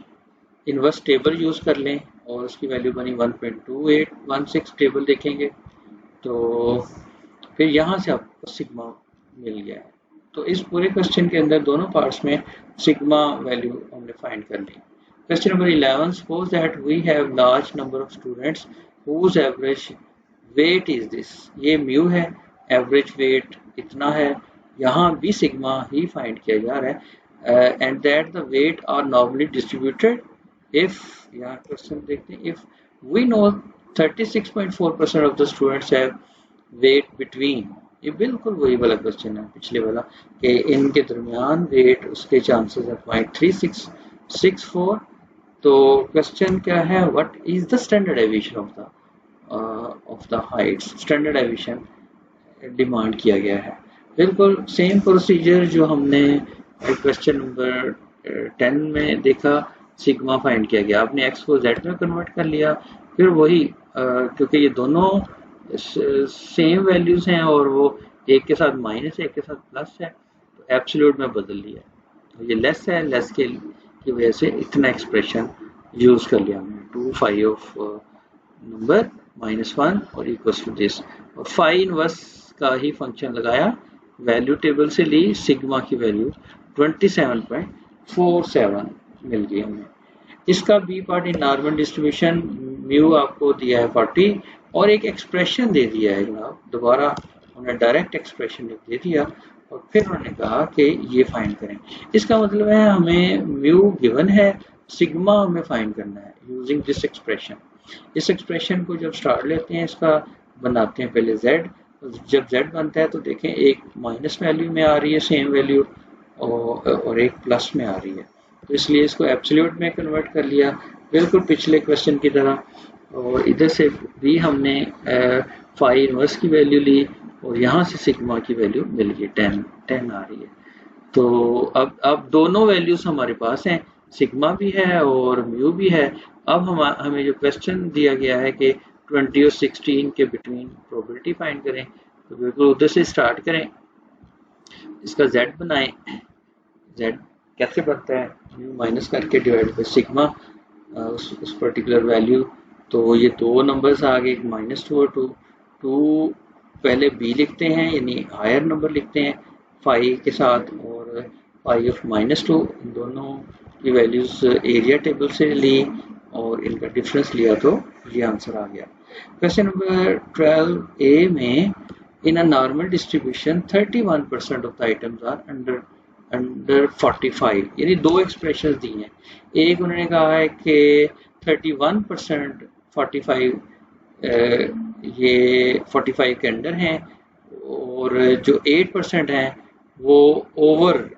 Speaker 1: इनवर्स टेबल यूज कर लें और उसकी वैल्यू बनी 1.2816 टेबल देखेंगे, तो फिर यहाँ से आपको सिग्मा मिल गया है। तो इस पूरे क्वेश्चन के अंदर दोनों पार्ट्स में सिग्मा वैल्यू हमने फाइंड कर ली। Question number 11, suppose that we have large number of students whose average weight is this, ये म्यू है, एवरेज वेट इतना है, यहाँ भी सिग्मा ही फाइंड किया जा रहा है, and that the weight are normally distributed if, यहाँ क्वेश्चन देखते हैं, if we know 36.4% of the students have weight between, ये बिल्कुल वही वाला क्वेश्चन है पिछले वाला कि इनके दरमियान वेट उसके चांसेस है 0.3664। तो क्वेश्चन क्या है, what is the standard deviation of the Heights, standard deviation demand किया गया है। बिल्कुल सेम प्रोसीजर जो हमने क्वेश्चन नंबर 10 में देखा, सिग्मा फाइंड किया गया, आपने x को z में कन्वर्ट कर लिया, फिर वही क्योंकि ये दोनों सेम वैल्यूज हैं और वो एक के साथ माइनस है एक के साथ प्लस है, तो एब्सोल्यूट में बदल लिया, तो ये लेस है, लेस की वजह से इतना एक्सप्रेशन यूज कर लिया हमने, 2 फाई ऑफ नंबर -1 और इक्वल्स टू दिस, और फाई इनवर्स का ही फंक्शन लगाया, वैल्यू टेबल से ली, सिग्मा की वैल्यू 27.47 मिल गई हमें। इसका B part in normal distribution, mu आपको दिया है 40 और एक एक्सप्रेशन दे दिया है जनाब, दोबारा उन्होंने डायरेक्ट एक्सप्रेशन दे दिया और फिर उन्होंने कहा कि ये फाइंड करें। इसका मतलब है हमें म्यू गिवन है, सिग्मा हमें फाइंड करना है यूजिंग दिस एक्सप्रेशन। इस एक्सप्रेशन को जब स्टार्ट लेते हैं, इसका बनाते हैं पहले z, जब z बनता है तो देखें एक माइनस वैल्यू में आ रही है सेम वैल्यू और एक प्लस में आ रही है, तो इसलिए इसको एब्सोल्यूट में कन्वर्ट कर लिया बिल्कुल पिछले क्वेश्चन की तरह, और इधर से भी हमने फाई इनवर्स की वैल्यू ली और यहाँ से सिग्मा की वैल्यू मिल गई 10 आ रही है। तो अब दोनों वैल्यूज हमारे पास हैं, सिग्मा भी है और म्यू भी है। अब हमें जो क्वेश्चन दिया गया है कि 20 और 16 के बिटवीन प्रोबेबिलिटी फाइंड करें, तो बिल्कुल उधर से स्टार्ट करें, इसका z बनाएं, z कैसे बनता है, म्यू माइनस करके डिवाइड बाय सिग्मा उस पर्टिकुलर वैल्यू, तो ये दो नंबर्स आ गए, -2 और 2 पहले b लिखते हैं यानी हायर नंबर लिखते हैं फाई के साथ, और फाई ऑफ -2 इन दोनों की वैल्यूज एरिया टेबल से ली और इनका डिफरेंस लिया तो ये आंसर आ गया। क्वेश्चन नंबर 12a में, in a normal distribution 31% of the items are under 45, यानी दो एक्सप्रेशन दी हैं, एक उन्होंने कहा है कि 31% 45 ये 45 के अंडर हैं और जो 8% हैं वो ओवर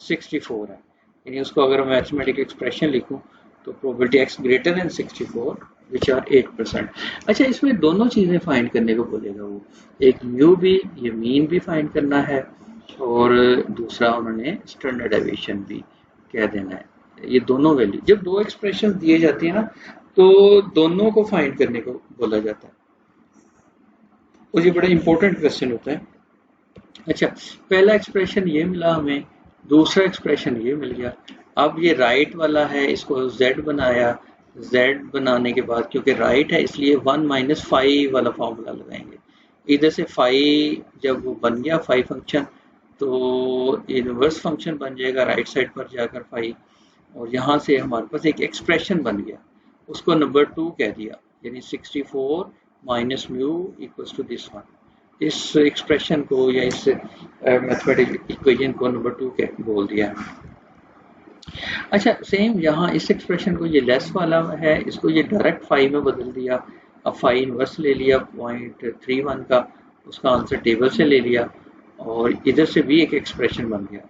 Speaker 1: 64 है, यानी उसको अगर मैं मैथमेटिकल एक्सप्रेशन लिखूं तो probability x greater than 64 which are 8%। अच्छा, इसमें दोनों चीजें फाइंड करने को बोलेगा वो, एक म्यू भी, ये मीन भी फाइंड करना है और दूसरा उन्होंने स्टैंडर्ड डेविएशन भी कह देना है। ये दोनों वैल्यू जब दो एक्सप्रेशन दिए जाते हैं ना तो दोनों को फाइंड करने को बोला जाता है और ये बड़ा इंपॉर्टेंट क्वेश्चन होता है। अच्छा, पहला एक्सप्रेशन ये मिला हमें दूसरा एक्सप्रेशन ये मिल गया। अब ये राइट वाला है, इसको z बनाया, z बनाने के बाद क्योंकि राइट है इसलिए 1 माइनस फाइव वाला फॉर्मूला लगाएंगे। इधर से फाइव जब वो बन गया फाइव फंक्शन, तो इनवर्स फंक्शन बन जाएगा राइट साइड पर जाकर फाइव, और यहाँ से हमारे पास एक एक्सप्रेशन बन गया, उसको नंबर 2 कह दिया, यानी 64 minus mu equals to this one. इस एक्सप्रेशन को या इस मैथमेटिकल इक्वेशन को नंबर 2 के बोल दिया। अच्छा, सेम यहाँ इस एक्सप्रेशन को, ये लेस वाला है, इसको ये डायरेक्ट फाइव में बदल दिया। अब फाइव इनवर्स ले लिया 0.31 का, उसका आंसर टेबल से ले लिया, और इधर से भी एक एक्सप्रेशन बन गया।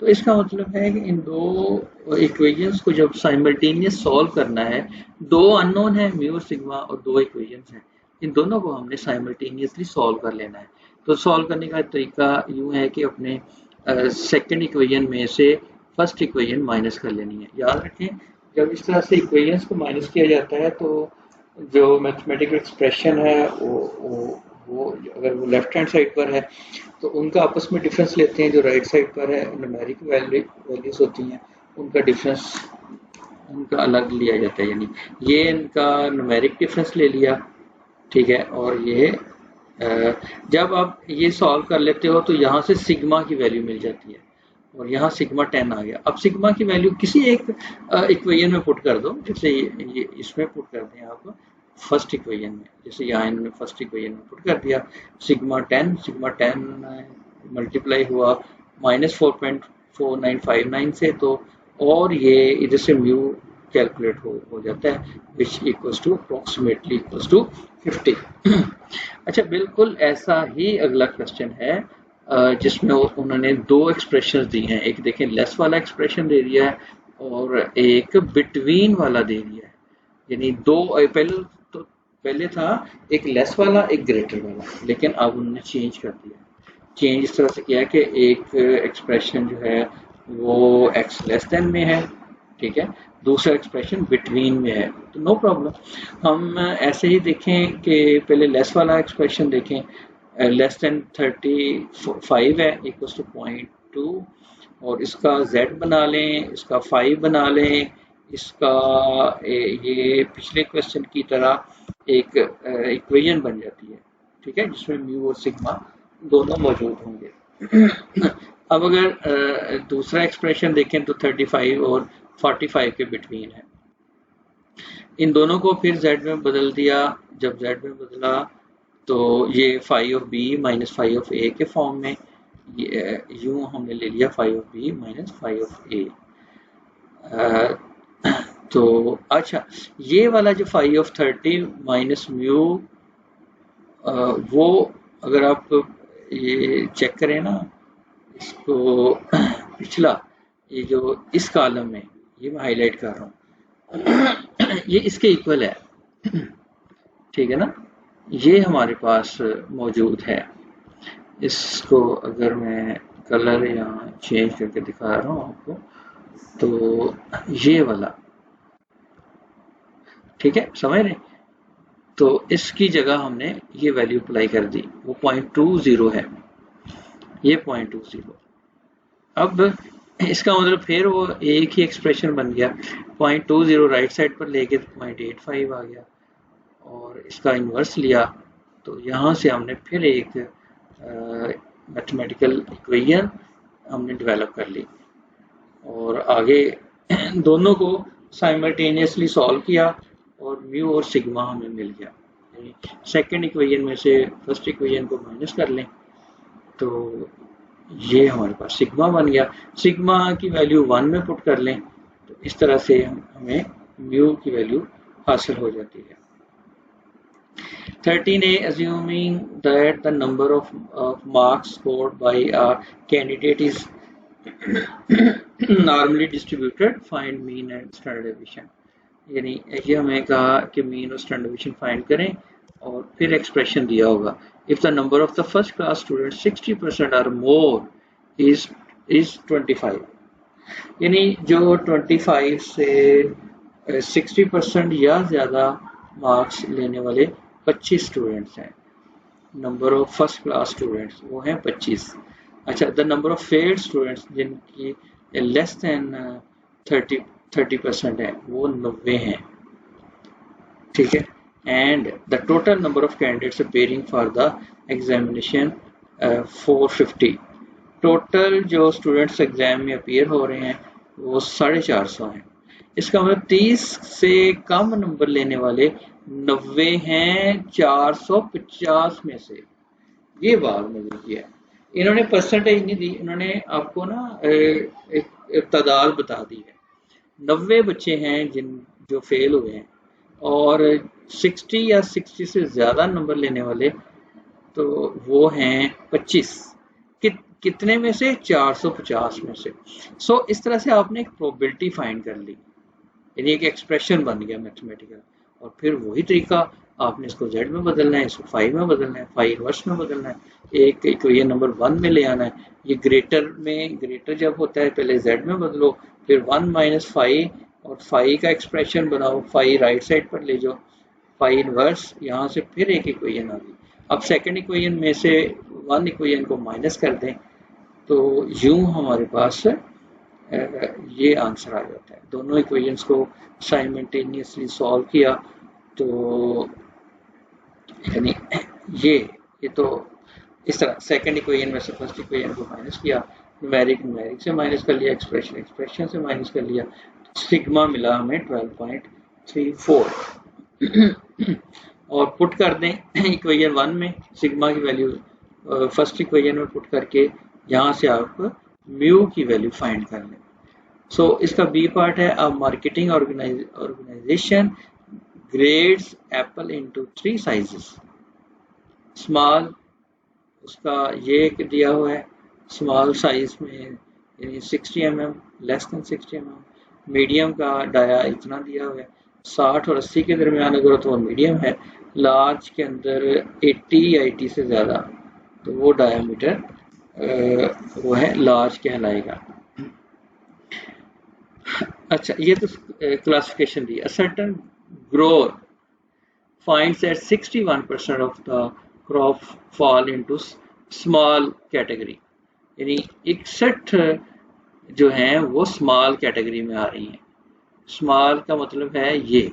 Speaker 1: तो इसका मतलब है कि इन दो इक्वेशंस को जब साइमल्टेनियस सॉल्व करना है, दो अननोन है म्यू और सिग्मा और दो इक्वेशंस हैं, इन दोनों को हमने साइमल्टेनियसली सॉल्व कर लेना है। तो सॉल्व करने का तरीका यूँ है कि अपने सेकेंड इक्वेशन में से फर्स्ट इक्वेशन माइनस कर लेनी है। याद रखें, जब इस तरह से इक्वेशंस को माइनस किया जाता है तो जो मैथमेटिकल एक्सप्रेशन है वो अगर वो लेफ्ट हैंड साइड पर है तो उनका आपस में डिफरेंस लेते हैं, जो राइट साइड पर है न्यूमेरिक वैल्यूज होती हैं उनका डिफरेंस उनका अलग लिया जाता है, यानी ये इनका न्यूमेरिक डिफरेंस ले लिया, ठीक है। और ये जब आप ये सॉल्व कर लेते हो तो यहाँ से सिग्मा की वैल्यू मिल जाती है, और यहाँ सिग्मा 10 आ गया। अब सिग्मा की वैल्यू किसी एक इक्वेशन में पुट कर दो, जैसे ये इसमें पुट कर दें आप फर्स्ट इक्वेशन में, जैसे यहाँ इन्होंने फर्स्ट इक्वेशन में पुट कर दिया सिग्मा 10 मल्टीप्लाई हुआ -4.4959 से, तो और ये इधर से म्यू कैलकुलेट हो जाता है which equals to approximately equals to 50। अच्छा, बिल्कुल ऐसा ही अगला क्वेश्चन है जिसमें उन्होंने दो एक्सप्रेशन दी हैं, एक देखें लेस वाला एक्सप्रेशन दे दिया है और एक बिटवीन वाला दे दिया है, यानी दो पहले था एक लेस वाला एक ग्रेटर वाला, लेकिन अब उन्होंने चेंज कर दिया। चेंज इस तरह से किया कि एक एक्सप्रेशन जो है वो x लेस देन में है, ठीक है, दूसरा एक्सप्रेशन बिटवीन में है, तो नो प्रॉब्लम। हम ऐसे ही देखें कि पहले लेस वाला एक्सप्रेशन देखें, लेस देन 35 है इक्वल टू 0.2, और इसका z बना लें, इसका 5 बना लें, इसका ये पिछले क्वेश्चन की तरह एक इक्वेशन बन जाती है, ठीक है, जिसमें म्यू और सिग्मा दोनों मौजूद होंगे। अब अगर दूसरा एक्सप्रेशन देखें तो 35 और 45 के बिटवीन है, इन दोनों को फिर z में बदल दिया। जब z में बदला तो ये phi of B minus phi of A के फॉर्म में, यूं हमने ले लिया phi of B minus phi of A. तो अच्छा, ये वाला जो फाई ऑफ 30 माइनस म्यू, वो अगर आप ये चेक करें ना, इसको पिछला ये जो इस कॉलम में, ये मैं हाईलाइट कर रहा हूँ, ये इसके इक्वल है, ठीक है ना, ये हमारे पास मौजूद है। इसको अगर मैं कलर यहाँ चेंज करके दिखा रहा हूँ आपको, तो ये वाला, ठीक है, समझ रहे, तो इसकी जगह हमने ये वैल्यू अप्लाई कर दी, वो 0.20 है, ये 0.20। अब इसका मतलब फिर वो एक ही एक्सप्रेशन बन गया, 0.20 राइट साइड पर लेके 0.85 आ गया, और इसका इन्वर्स लिया, तो यहाँ से हमने फिर एक मैथमेटिकल इक्वेशन हमने डेवलप कर ली, और आगे दोनों को साइमल्टेनियसली सॉल्व किया, और म्यू और सिग्मा हमें मिल गया। सेकंड इक्वेशन में से फर्स्ट इक्वेशन को माइनस कर लें तो ये हमारे पास सिग्मा बन गया। सिग्मा की वैल्यू 1 में पुट कर लें तो इस तरह से हमें म्यू की वैल्यू हासिल हो जाती है। 13A, assuming that the number of marks scored by a candidate is normally distributed, find mean and standard deviation। यानी ये हमें कहा कि मीन और स्टैंडर्ड डेविएशन फाइंड करें, और फिर एक्सप्रेशन दिया होगा, if the number of the first class student 60% और मोर इज 25, यानी जो 25 से 60% या ज़्यादा मार्क्स लेने वाले 25 स्टूडेंट्स हैं, number of first class students वो हैं 25, अच्छा, the number of failed students जिनकी लेस देन 30% है वो 90 हैं, ठीक है। And the total number of candidates appearing for the examination 450। Total जो स्टूडेंट्स एग्जाम में अपीयर हो रहे हैं वो 450 हैं। इसका मतलब 30 से कम नंबर लेने वाले 90 हैं 450 में से। ये बात मुझे किया है, इन्होंने परसेंटेज नहीं दी, इन्होंने आपको ना एक तादाद बता दी है। 90 बच्चे हैं जो फेल हुए हैं और 60 या 60 से ज़्यादा नंबर लेने वाले तो वो हैं 25। कितने में से? 450 में से। सो इस तरह से आपने एक प्रोबेबिलिटी फाइंड कर ली, यानी एक एक्सप्रेशन बन गया मैथमेटिकल। और फिर वही तरीका आपने इसको z में बदलना है, इसको 5 में बदलना है, 5 इनवर्स में बदलना है, एक ये नंबर 1 में ले आना है। ये ग्रेटर जब होता है पहले z में बदलो, फिर 1 माइनस 5 और 5 का एक्सप्रेशन बनाओ, 5 राइट साइड पर ले जाओ, 5 इनवर्स, यहाँ से फिर एक इक्वेशन आ गई। अब सेकेंड इक्वेशन में से 1 इक्वेशन को माइनस कर दें तो यूं हमारे पास ये आंसर आ जाता है। दोनों इक्वेशंस को साइमल्टेनियसली सॉल्व किया तो यानी ये तो इस तरह सेकंड इक्वेशन में से फर्स्ट इक्वेशन को माइनस किया, न्यूमेरिक से माइनस कर लिया, एक्सप्रेशन से माइनस कर लिया, सिग्मा मिला हमें 12.34 और पुट कर दें इक्वेशन 1 में सिग्मा की वैल्यू फर्स्ट इक्वेशन में पुट करके यहाँ से आप म्यू की वैल्यू फाइंड कर लें। सो इसका बी पार्ट है, अब marketing organisation grades apple into 3 sizes. Small उसका ये दिया हुआ है, स्मॉल साइज में यानी 60 mm, less than 60 mm। Medium का डाया इतना दिया हुआ है, 60 और 80 के दरमियान अगर तो वो मीडियम है, लार्ज के अंदर 80 या 80 से ज़्यादा तो वो डायामीटर वो है लार्ज कहलाएगा। अच्छा, ये तो classification the. A certain grower finds that 61% of the crop fall into small category, यानी 61 जो हैं वो स्मॉल कैटेगरी में आ रही हैं। स्मॉल का मतलब है ये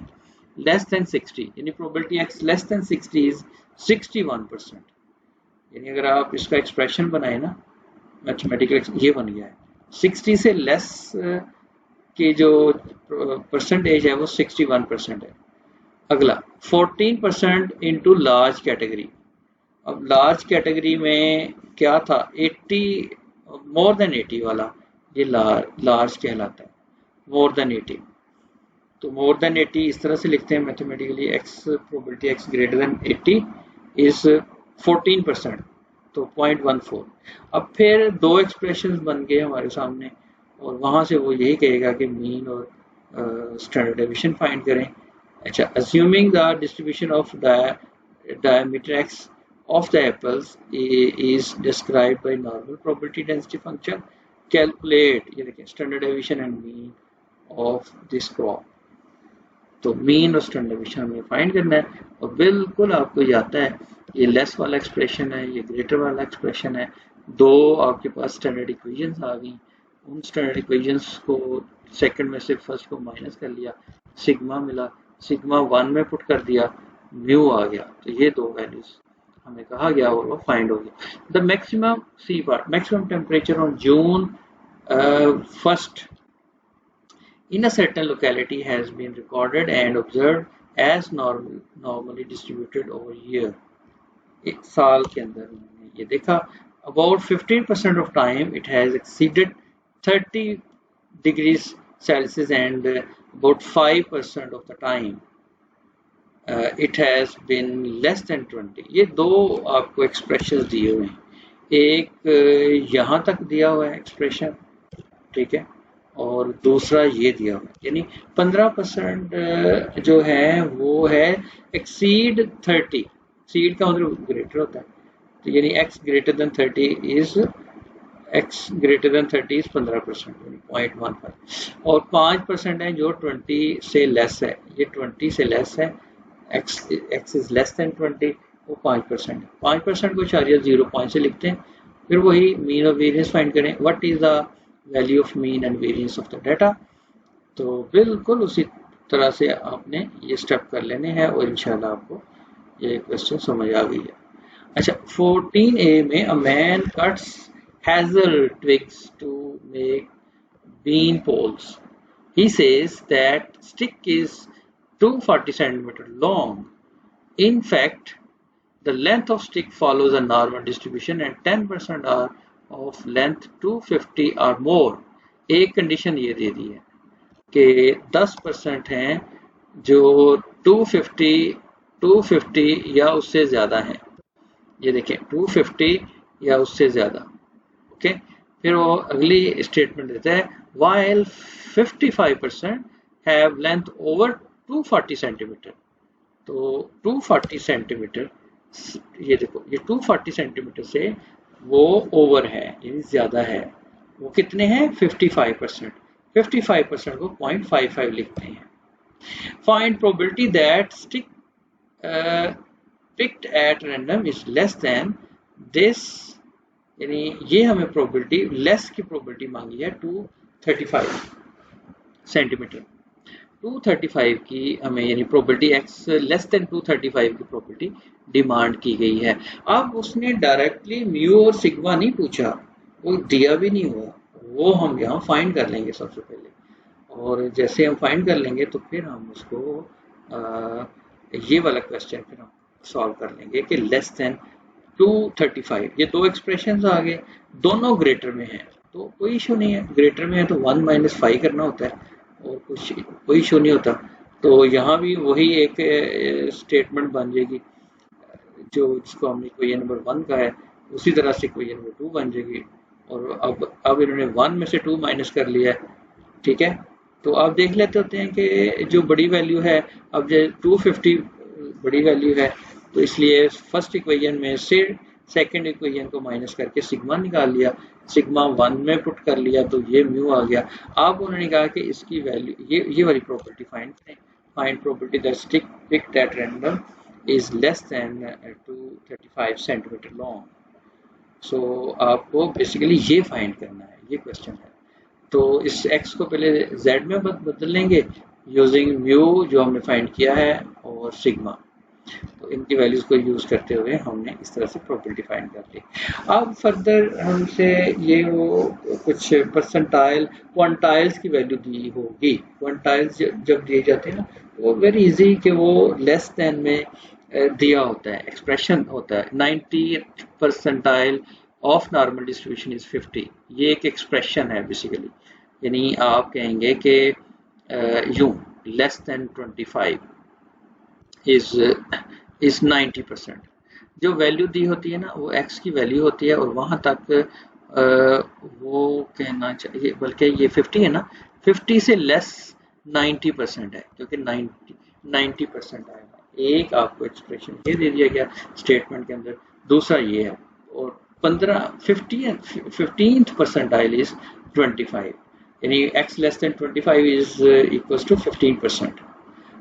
Speaker 1: लेस देन 60, यानी probability x less then 60 is 61%। यानी अगर आप इसका एक्सप्रेशन बनाए ना मैथमेटिकल, ये बन गया है 60 से लेस की जो परसेंटेज है वो 61% है। अगला 14% इनटू लार्ज कैटेगरी। अब लार्ज कैटेगरी में क्या था, 80 मोर देन 80 वाला ये लार्ज कहलाता है, मोर देन 80। तो मोर देन 80 इस तरह से लिखते हैं mathematically, x probability x greater then 80 is 14%, तो 0.14। अब फिर दो एक्सप्रेशंस बन गए हमारे सामने और वहां से वो यही कहेगा कि मीन और स्टैंडर्ड डेविएशन फाइंड करें। अच्छा, assuming the distribution of diameter x of the apples is described by normal probability density function, calculate, ये देखिए standard deviation and mean of this crop। तो मीन और स्टैंडर्ड डेविएशन हमें find करना है और बिल्कुल आपको ये आता है, ये लेस वाला एक्सप्रेशन है, ये ग्रेटर वाला एक्सप्रेशन है। दो आपके पास स्टैंडर्ड इक्वेशंस आ गई, उन स्टैंडर्ड इक्वेशंस को सेकंड में से फर्स्ट को माइनस कर लिया, सिग्मा मिला, सिग्मा 1 में पुट कर दिया, म्यू आ गया। तो ये दो वैल्यूज हमें कहा गया और वो फाइंड हो गया। The maximum C part, maximum temperature on June 1st in a certain locality has been recorded and observed as normally distributed over year। एक साल के अंदर उन्होंने ये देखा, about 15% of time it has exceeded 30 degrees Celsius and about 5% of the time it has been less than 20। ये दो आपको एक्सप्रेशन दिए हुए हैं, एक यहाँ तक दिया हुआ है एक्सप्रेशन, ठीक है, और दूसरा ये दिया हुआ है, यानी 15% जो है वो है एक्सीड 30। एक्सीड का मतलब ग्रेटर होता है, तो यानी x greater then 30 is x greater then 30 is 15%, 0.15। और 5% है जो 20 से लेस है, ये 20 से लेस है, x इज लेस देन 20, वो 5%। 5% को 0.0 से लिखते हैं, फिर वही मीन और वेरिएंस फाइंड करें, what is the value of mean and variance of the data. तो बिल्कुल उसी तरह से आपने ये स्टेप कर लेने हैं और इंशाल्लाह आपको ये क्वेश्चन समझ आ गई है। अच्छा 14A में a man cuts hazel twigs to make bean poles. He says that stick is 240 centimeter long. In fact, the length of stick follows a normal distribution and 10% are of length 250 or more. एक condition ये दे दी है कि 10% हैं जो 250 या उससे ज्यादा हैं। ये देखें 250 या उससे ज्यादा। ओके, फिर वो अगली स्टेटमेंट देता है while 55% have length over 240 centimetre. तो 240 सेंटीमीटर, ये देखो ये 240 सेंटीमीटर से वो ओवर है यानी ज्यादा है। वो कितने हैं 55%। 55% को 0.55 लिखते हैं। Find probability that stick picked at random is less than this, यानी ये हमें प्रोबेबिलिटी लेस की प्रोबेबिलिटी मांगी है 235 सेंटीमीटर। 235 की हमें यानी प्रोबेबिलिटी x लेस देन 235 की प्रोबेबिलिटी डिमांड की गई है। अब उसने डायरेक्टली म्यू और सिग्मा नहीं पूछा, वो दिया भी नहीं हुआ, वो हम यहाँ फाइंड कर लेंगे सबसे पहले। और जैसे हम फाइंड कर लेंगे तो फिर हम उसको ये वाला क्वेश्चन फिर हम सॉल्व कर लेंगे कि लेस देन 235। ये दो एक्सप्रेशन आ गए, दोनों ग्रेटर में है तो कोई इशू नहीं है। ग्रेटर में है तो 1 - 5 करना होता है और कुछ कोई इशू नहीं होता। तो यहाँ भी वही एक स्टेटमेंट बन जाएगी जो जिसको हमने इक्वेशन नंबर 1 का है, उसी तरह से इक्वेशन नंबर 2 बन जाएगी। और अब इन्होंने 1 में से 2 माइनस कर लिया है, ठीक है। तो आप देख लेते होते हैं कि जो बड़ी वैल्यू है, अब जो 250 बड़ी वैल्यू है तो इसलिए फर्स्ट इक्वेशन में से सेकंड इक्वेशन को माइनस करके सिग्मा निकाल लिया, सिग्मा 1 में पुट कर लिया तो ये म्यू आ गया। अब उन्होंने कहा कि इसकी वैल्यू ये वाली प्रॉपर्टी फाइंड करें, find probability that stick picked at random is less than 235 centimetre long. So आपको बेसिकली ये फाइंड करना है, ये क्वेश्चन है। तो इस x को पहले z में बदल लेंगे यूजिंग म्यू जो हमने फाइंड किया है और सिग्मा। तो इनकी वैल्यूज को यूज करते हुए हमने इस तरह से प्रोबेबिलिटी फाइंड कर ली। अब फर्दर हमसे ये वो कुछ परसेंटाइल क्वांटाइल्स की वैल्यू दी होगी। क्वांटाइल्स जब दिए जाते हैं ना वो वेरी इजी कि वो लेस देन में दिया होता है, एक्सप्रेशन होता है 90th percentile of normal distribution is 50। ये एक एक्सप्रेशन है बेसिकली, यानी आप कहेंगे कि यूं लेस देन 25 इज 90%। जो वैल्यू दी होती है ना वो x की वैल्यू होती है और वहां तक वो कहना चाहिए, बल्कि ये 50 है ना, 50 से लेस 90% है क्योंकि 90% आएगा। एक आपको एक्सप्रेशन ये दे दिया गया स्टेटमेंट के अंदर, दूसरा ये है। और 15th परसेंटाइल इज 25, यानी x less than 25 is equals to 15%।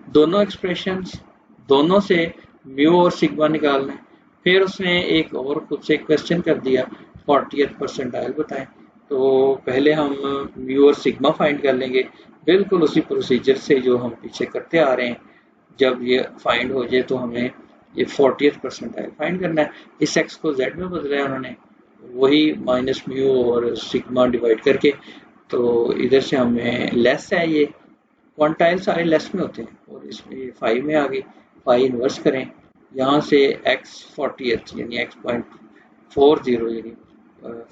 Speaker 1: दोनों एक्सप्रेशंस दोनों से म्यू और सिग्मा निकालना है। फिर उसने एक और खुद से क्वेश्चन कर दिया 40th परसेंटाइल बताएं। तो पहले हम म्यू और सिग्मा फाइंड कर लेंगे बिल्कुल उसी प्रोसीजर से जो हम पीछे करते आ रहे हैं। जब ये फाइंड हो जाए तो हमें ये 40th परसेंटाइल फाइंड करना है। इस x को z में बदला है उन्होंने, वही माइनस म्यू और सिग्मा डिवाइड करके। तो इधर से हमें लेस है, ये क्वांटाइल सारे लेस में होते हैं और इसमें 5 में आ गई। 5 इन्वर्स करें, यहाँ से x 40th यानी x.40 यानी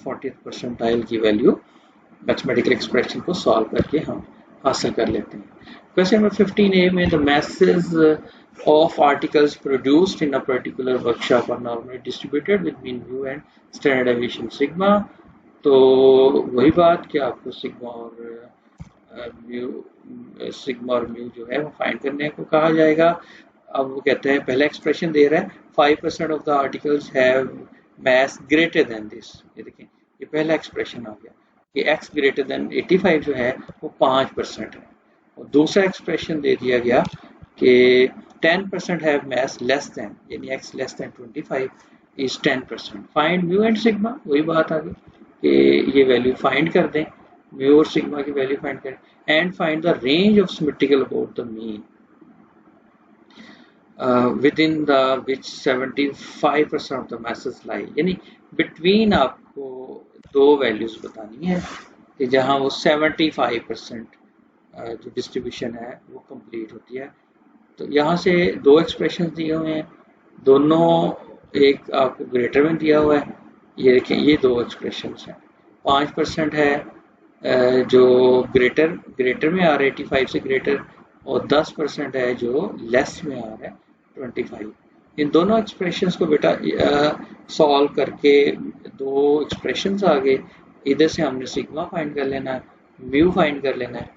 Speaker 1: 40th परसेंटाइल की वैल्यू मैथमेटिकल एक्सप्रेशन को सॉल्व करके हम हासिल कर लेते हैं। क्वेश्चन नंबर 15A में the masses of articles produced in a particular workshop are normally distributed with mean mu and standard deviation sigma। तो वही बात कि आपको सिग्मा और म्यू जो है वो फाइंड करने को कहा जाएगा। अब वो कहते हैं पहला एक्सप्रेशन दे रहा है 5% of the articles have mass greater than this. ये देखें ये पहला एक्सप्रेशन आ गया कि x ग्रेटर देन 85 जो है वो 5% है। और दूसरा एक्सप्रेशन दे दिया गया कि 10% हैव मास लेस देन, यानी x less than 25 is 10%. Find mu and sigma, वही बात आ गई कि ये वैल्यू फाइंड कर दें, mu और sigma की वैल्यू फाइंड करें, and find the range of symmetrical about the mean within the which 75% of the masses lie. यानी between आपको दो वैल्यूज बतानी है कि जहां वो 75% जो डिस्ट्रीब्यूशन है वो कंप्लीट होती है। तो यहाँ से दो एक्सप्रेशन दिए हुए हैं, दोनों एक आपको ग्रेटर में दिया हुआ है, ये देखें ये दो एक्सप्रेशन हैं। 5% है जो ग्रेटर में आ रहा है 85 से ग्रेटर, और 10% है जो लेस में आ रहा है 25। इन दोनों एक्सप्रेशंस को बेटा सॉल्व करके दो एक्सप्रेशंस आ गए, इधर से हमने सिग्मा फाइंड कर लेना है, म्यू फाइंड कर लेना है,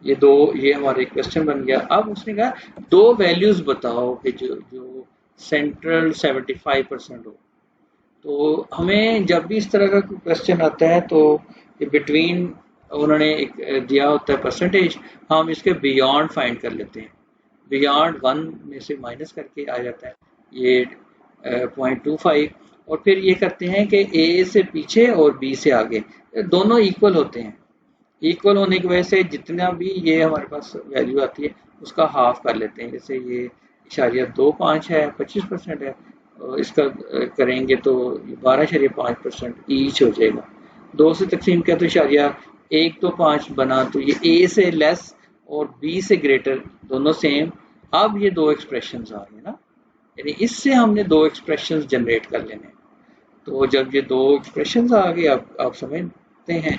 Speaker 1: ये हमारा क्वेश्चन बन गया। अब उसने कहा दो वैल्यूज बताओ कि जो सेंट्रल 75% हो। तो हमें जब भी इस तरह का क्वेश्चन आता है तो बिटवीन उन्होंने एक दिया होता है परसेंटेज, हम इसके बियॉन्ड फाइंड कर लेते हैं, बियॉन्ड 1 में से माइनस करके आ जाता है ये 0.25, और फिर ये करते हैं कि ए से पीछे और बी से आगे दोनों इक्वल होते हैं। इक्वल होने की वजह से जितना भी ये हमारे पास वैल्यू आती है उसका हाफ कर लेते हैं। जैसे ये .25 है 25% है, और इसका करेंगे तो 12.5% ईच हो जाएगा। 2 से तकसीम किया तो .125 बना, तो ये ए से लेस और बी से ग्रेटर दोनों सेम। अब ये दो एक्सप्रेशंस आ गए ना, यानी इससे हमने दो एक्सप्रेशंस जनरेट कर लेने। तो जब ये दो एक्सप्रेशंस आ गए आप समझते हैं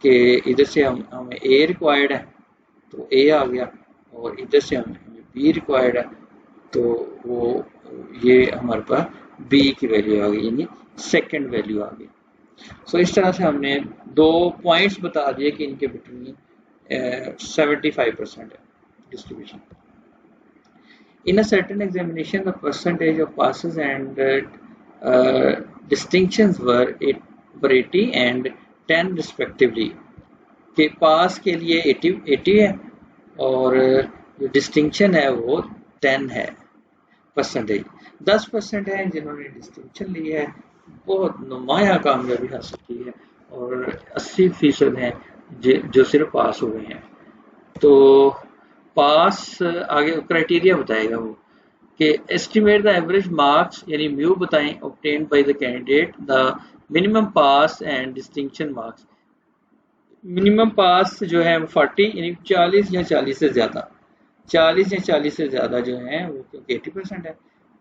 Speaker 1: कि इधर से हमें ए रिक्वायर्ड है तो ए आ गया, और इधर से हमें बी रिक्वायर्ड है तो वो ये हमारे पास बी की वैल्यू आ गई, यानी सेकंड वैल्यू आ गई। सो इस तरह से हमने दो पॉइंट्स बता दिए कि इनके बिटवीन 75% है distribution. In a certain examination, the percentage of passes and distinctions were 80 and 10 respectively. के पास के लिए 80 है और जो डिस्टिंक्शन है वो 10 है परसेंटेज। 10% है जिन्होंने डिस्टिंक्शन ली है, बहुत नुमाया कामयाबी हासिल की है, और 80% है जो सिर्फ पास हुए हैं। तो पास आगे क्राइटेरिया बताएगा वो कि एस्टिमेट द एवरेज मार्क्स, यानी म्यू बताएं obtained by the candidate, the minimum pass and distinction marks. Minimum pass जो है 40 यानी 40 या 40 से ज़्यादा, 40 या 40 से ज़्यादा जो है वो क्योंकि 80% है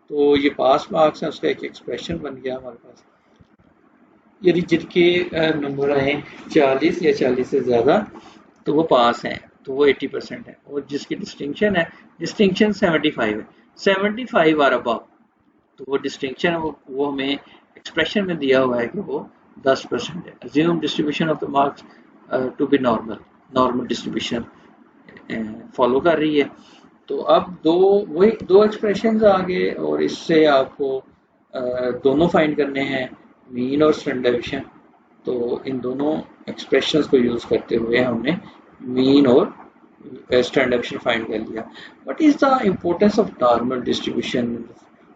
Speaker 1: तो ये पास मार्क्स है, उसका एक एक्सप्रेशन बन गया हमारे पास। यदि जिनके नंबर आए 40 या 40 से ज़्यादा तो वो पास हैं, तो वो 80% है, और जिसकी डिस्टिंक्शन है, डिस्टिंक्शन 75 है, 75 और अबव, तो वो डिस्टिंक्शन है वो हमें एक्सप्रेशन में दिया हुआ है कि वो 10% है। Assume distribution of the marks to be normal distribution follow कर रही है। तो अब वही दो एक्सप्रेशन आ गए, और इससे आपको दोनों फाइंड करने हैं, मीन और स्टैंडर्ड डेविएशन। तो इन दोनों एक्सप्रेशंस को यूज करते हुए हमने मीन और स्टैंडर्ड डेविएशन फाइंड कर लिया। What is the importance of normal distribution,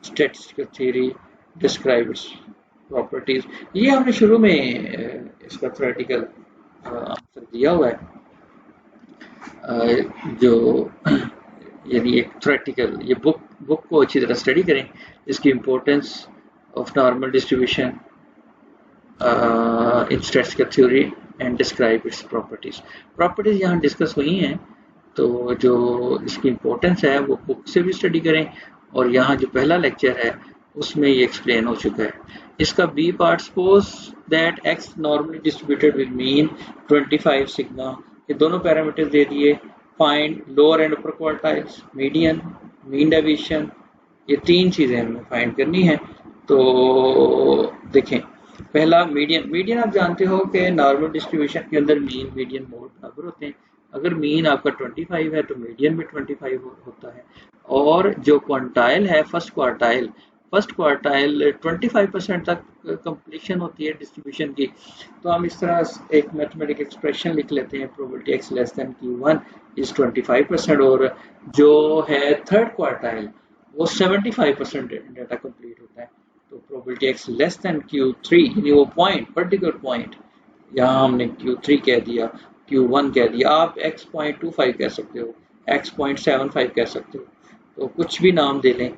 Speaker 1: statistical theory, describe its properties. ये हमने शुरू में इसका थ्योरेटिकल आंसर दिया हुआ है, जो यानी एक थ्योरेटिकल, ये बुक को अच्छी तरह स्टडी करें, इसकी importance of normal distribution in statistical theory and describe its properties यहाँ डिस्कस हुई हैं। तो जो इसकी इंपॉर्टेंस है वो बुक से भी स्टडी करें, और यहाँ जो पहला लेक्चर है उसमें ये एक्सप्लेन हो चुका है। इसका B part, suppose that X normally distributed with mean 25 sigma, ये दोनों पैरामीटर्स दे दिए। Find lower and upper quartiles, median, mean deviation, ये तीन चीजें हमें फाइंड करनी है। तो देखें, पहला मीडियन आप जानते हो कि नॉर्मल डिस्ट्रीब्यूशन के अंदर मीन मीडियन मोड बराबर होते हैं। अगर मीन आपका 25 है तो मीडियन भी 25 होता है, और जो क्वार्टाइल है फर्स्ट क्वार्टाइल 25% तक कंप्लीशन होती है डिस्ट्रीब्यूशन की। तो हम इस तरह एक मैथमेटिकल एक्सप्रेशन लिख लेते हैं, probability x less then q1 is 25%, और जो है थर्ड क्वार्टाइल वो 75% डाटा कंप्लीट होता है, तो probability x less then Q3, यानी वो पॉइंट, पर्टिकुलर पॉइंट, यहाँ हमने Q3 कह दिया, Q1 कह दिया, आप x.25 कह सकते हो, x.75 कह सकते हो, तो कुछ भी नाम दे लें।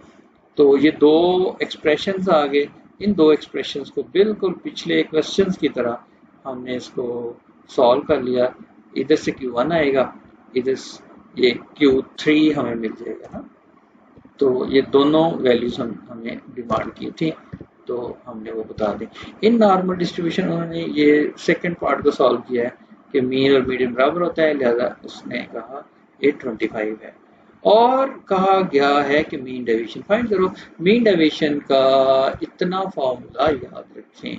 Speaker 1: तो ये दो एक्सप्रेशंस आ गए, इन दो एक्सप्रेशंस को बिल्कुल पिछले क्वेश्चंस की तरह हमने इसको सॉल्व कर लिया। इधर से Q1 आएगा, इधर ये Q3 हमें मिल जाएगा ना। तो ये दोनों वैल्यूज हमें डिमांड की थी, तो हमने वो बता दी। इन नॉर्मल डिस्ट्रीब्यूशन उन्होंने ये सेकंड पार्ट को सॉल्व किया है कि मीन और मीडियन बराबर होता है, लिहाजा उसने कहा 825 है। और कहा गया है कि मीन डेविएशन फाइंड करो। मीन डेविएशन का इतना फॉर्मूला याद रखें,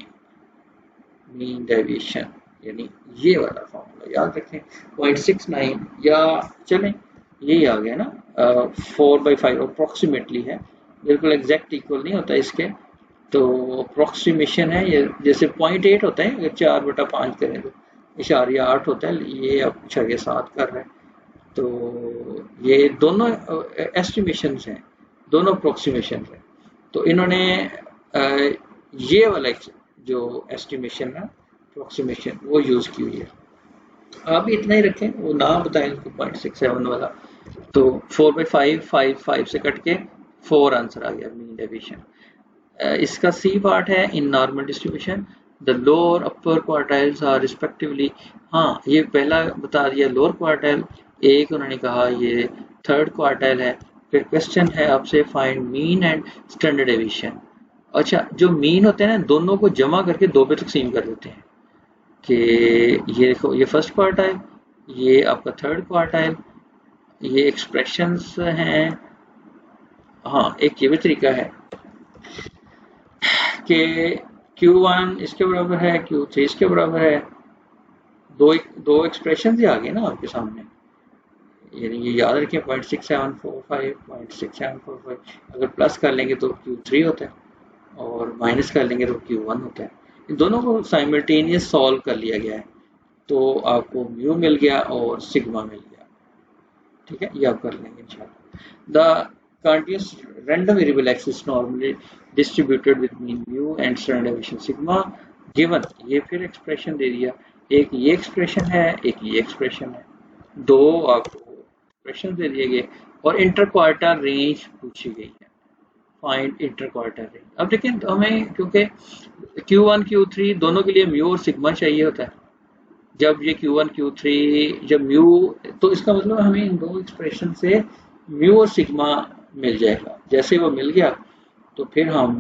Speaker 1: मीन डेविएशन यानी ये वाला फॉर्मूला याद रखें 0.69, या चलें यही आ गया ना, 4/5 अप्रोक्सीमेटली है, बिल्कुल एग्जैक्ट इक्वल नहीं होता इसके, तो अप्रोक्सीमेशन है ये। जैसे 0.8 होता है, अगर 4/5 करें तो इशारिया 8 होता है, ये अब इशारिया 7 कर रहा है। तो ये दोनों एस्टिमेशन हैं, दोनों अप्रोक्सीमेशन है। तो इन्होंने ये वाला जो एस्टिमेशन है, अप्रोक्सीमेशन, वो यूज की हुई है। आप भी इतना ही रखें, वो नाम बताएं उसको 0.67 वाला। तो 4/5, 5 से कट के 4 आंसर आ गया मीन डेविएशन। इसका सी पार्ट है in normal distribution the lower upper quartiles are respectively. हाँ, ये पहला बता दिया लोअर क्वार्टाइल, एक उन्होंने कहा ये थर्ड क्वार्टाइल है। फिर क्वेश्चन है आपसे find mean and standard deviation. अच्छा, जो मीन होते हैं ना, दोनों को जमा करके 2 पे तकसीम कर देते हैं कि ये देखो, ये फर्स्ट क्वार्टाइल, ये आपका थर्ड क्वार्टाइल, ये एक्सप्रेशंस हैं। हाँ, एक ये भी तरीका है कि Q1 इसके बराबर है, Q3 इसके बराबर है, दो एक्सप्रेशन ही आ गए ना आपके सामने, यानी ये याद रखें 0.6745, 0.6745। अगर प्लस कर लेंगे तो Q3 होता है और माइनस कर लेंगे तो Q1 होता है। इन दोनों को साइमल्टेनियस सॉल्व कर लिया गया है, तो आपको म्यू मिल गया और सिग्मा मिल गया। ठीक है, ये आप कर लेंगे इंशाल्लाह। The continuous random variable x is normally distributed with mean mu and standard deviation sigma given। ये फिर एक्सप्रेशन दे दिया, एक ये एक्सप्रेशन है, एक ये एक्सप्रेशन है, दो आपको एक्सप्रेशन दे दिए गए और इंटर क्वार्टर रेंज पूछी गई है, फाइंड इंटर क्वार्टर रेंज। अब देखिए हमें, क्योंकि Q1 Q3 दोनों के लिए म्यू और सिग्मा चाहिए होता है, जब ये Q1 Q3 जब म्यू, तो इसका मतलब हमें इन दो एक्सप्रेशन से म्यू और सिग्मा मिल जाएगा। जैसे वो मिल गया तो फिर हम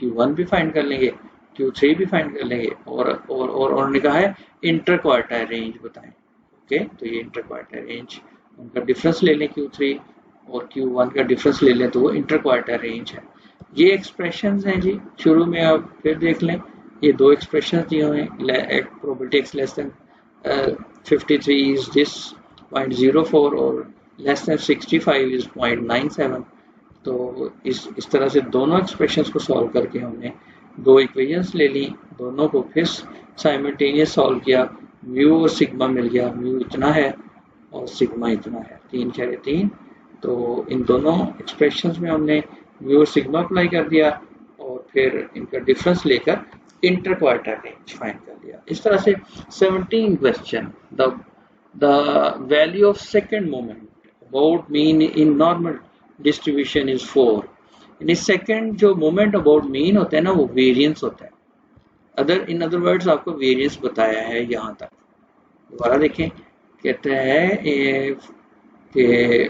Speaker 1: Q1 भी फाइंड कर लेंगे, Q3 भी फाइंड कर लेंगे, और उन्होंने कहा है इंटर क्वार्टाइल रेंज बताएं। ओके, तो ये इंटर क्वार्टाइल रेंज, उनका डिफरेंस ले लें Q3 और Q1 का डिफरेंस ले लें तो वो इंटर क्वार्टाइल रेंज है। ये एक्सप्रेशंस हैं जी, शुरू में आप फिर देख लें, ये दो एक्सप्रेशंस दिए हुए हैं, probability x less then 53 is this 0.04 और लेस देन 65 इज 0.97। तो इस तरह से दोनों एक्सप्रेशंस को सॉल्व करके हमने दो इक्वेशंस ले ली, दोनों को फिर साइमल्टेनियस सॉल्व किया, म्यू और सिग्मा मिल गया, म्यू इतना है और सिग्मा इतना है, 3/3। तो इन दोनों एक्सप्रेशंस में हमने म्यू और सिग्मा अप्लाई कर दिया और फिर इनका डिफरेंस लेकर इंटर क्वार्टाइल रेंज फाइंड कर दिया। इस तरह से 17 question. The value of second moment about mean in normal distribution is 4। यानी सेकंड जो मोमेंट अबाउट मीन होता है ना, वो वेरिएंस होता है। इन अदर वर्ड्स आपको वेरिएंस बताया है यहाँ तक। दोबारा देखें, कहता है कि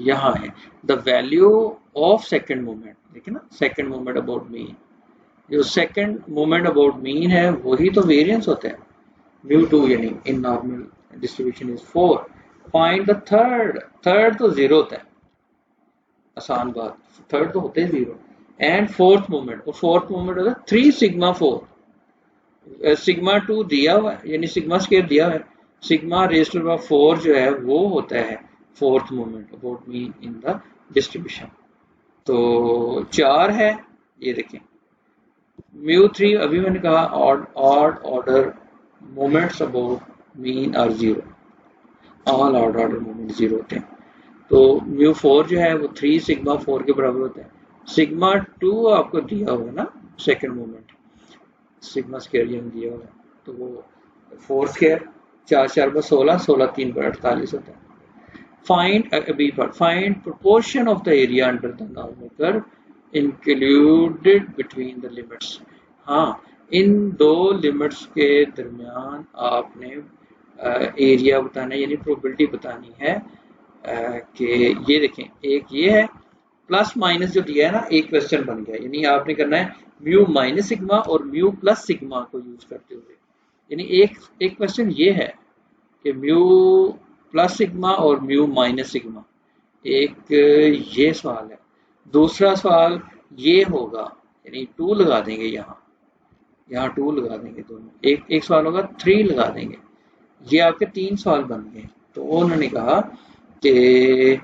Speaker 1: यहाँ है the value of second moment, देखिए ना, सेकंड मोमेंट अबाउट मीन, जो सेकंड मोमेंट अबाउट मीन है वही तो वेरिएंस होता है, μ2 यानी इन normal distribution is 4। Find the third तो 0 होता है, आसान बात, थर्ड तो होते है 0। एंड फोर्थ मोमेंट, और फोर्थ मोमेंट होता है 3 सिग्मा 4, सिग्मा 2 दिया हुआ है, यानी सिग्मा स्क्वायर दिया हुआ है, sigma raise to the power 4 जो है वो होता है fourth moment about mean in the distribution. तो 4 है, ये देखें μ3, अभी मैंने कहा odd order moments about mean are 0, all odd order moment 0 होते हैं। तो μ4 जो है वो 3 सिग्मा 4 के बराबर होता है। सिग्मा 2 आपको दिया होगा ना, सेकंड मोमेंट सिग्मा स्क्वायर ये दिया होगा, तो वो 4 स्क्वायर 4 4 पर 16, 16 3 पर 48 होता है। Find proportion of the area under the normal curve included between the limits। हाँ, इन दो लिमिट्स के दरमियान आपने एरिया बताना है, यानी प्रोबेबिलिटी बतानी है कि ये देखें, एक ये है प्लस माइनस जो दिया है ना, एक क्वेश्चन बन गया, यानी आपने करना है म्यू माइनस सिग्मा और म्यू प्लस सिग्मा को यूज करते हुए, यानी एक क्वेश्चन ये है कि म्यू प्लस सिग्मा और म्यू माइनस सिग्मा, एक ये सवाल है। दूसरा सवाल ये होगा, यानी 2 लगा देंगे यहाँ 2 लगा देंगे दोनों, एक सवाल होगा 3 लगा देंगे, ये आपके 3 सवाल बन गए। तो उन्होंने कहा कि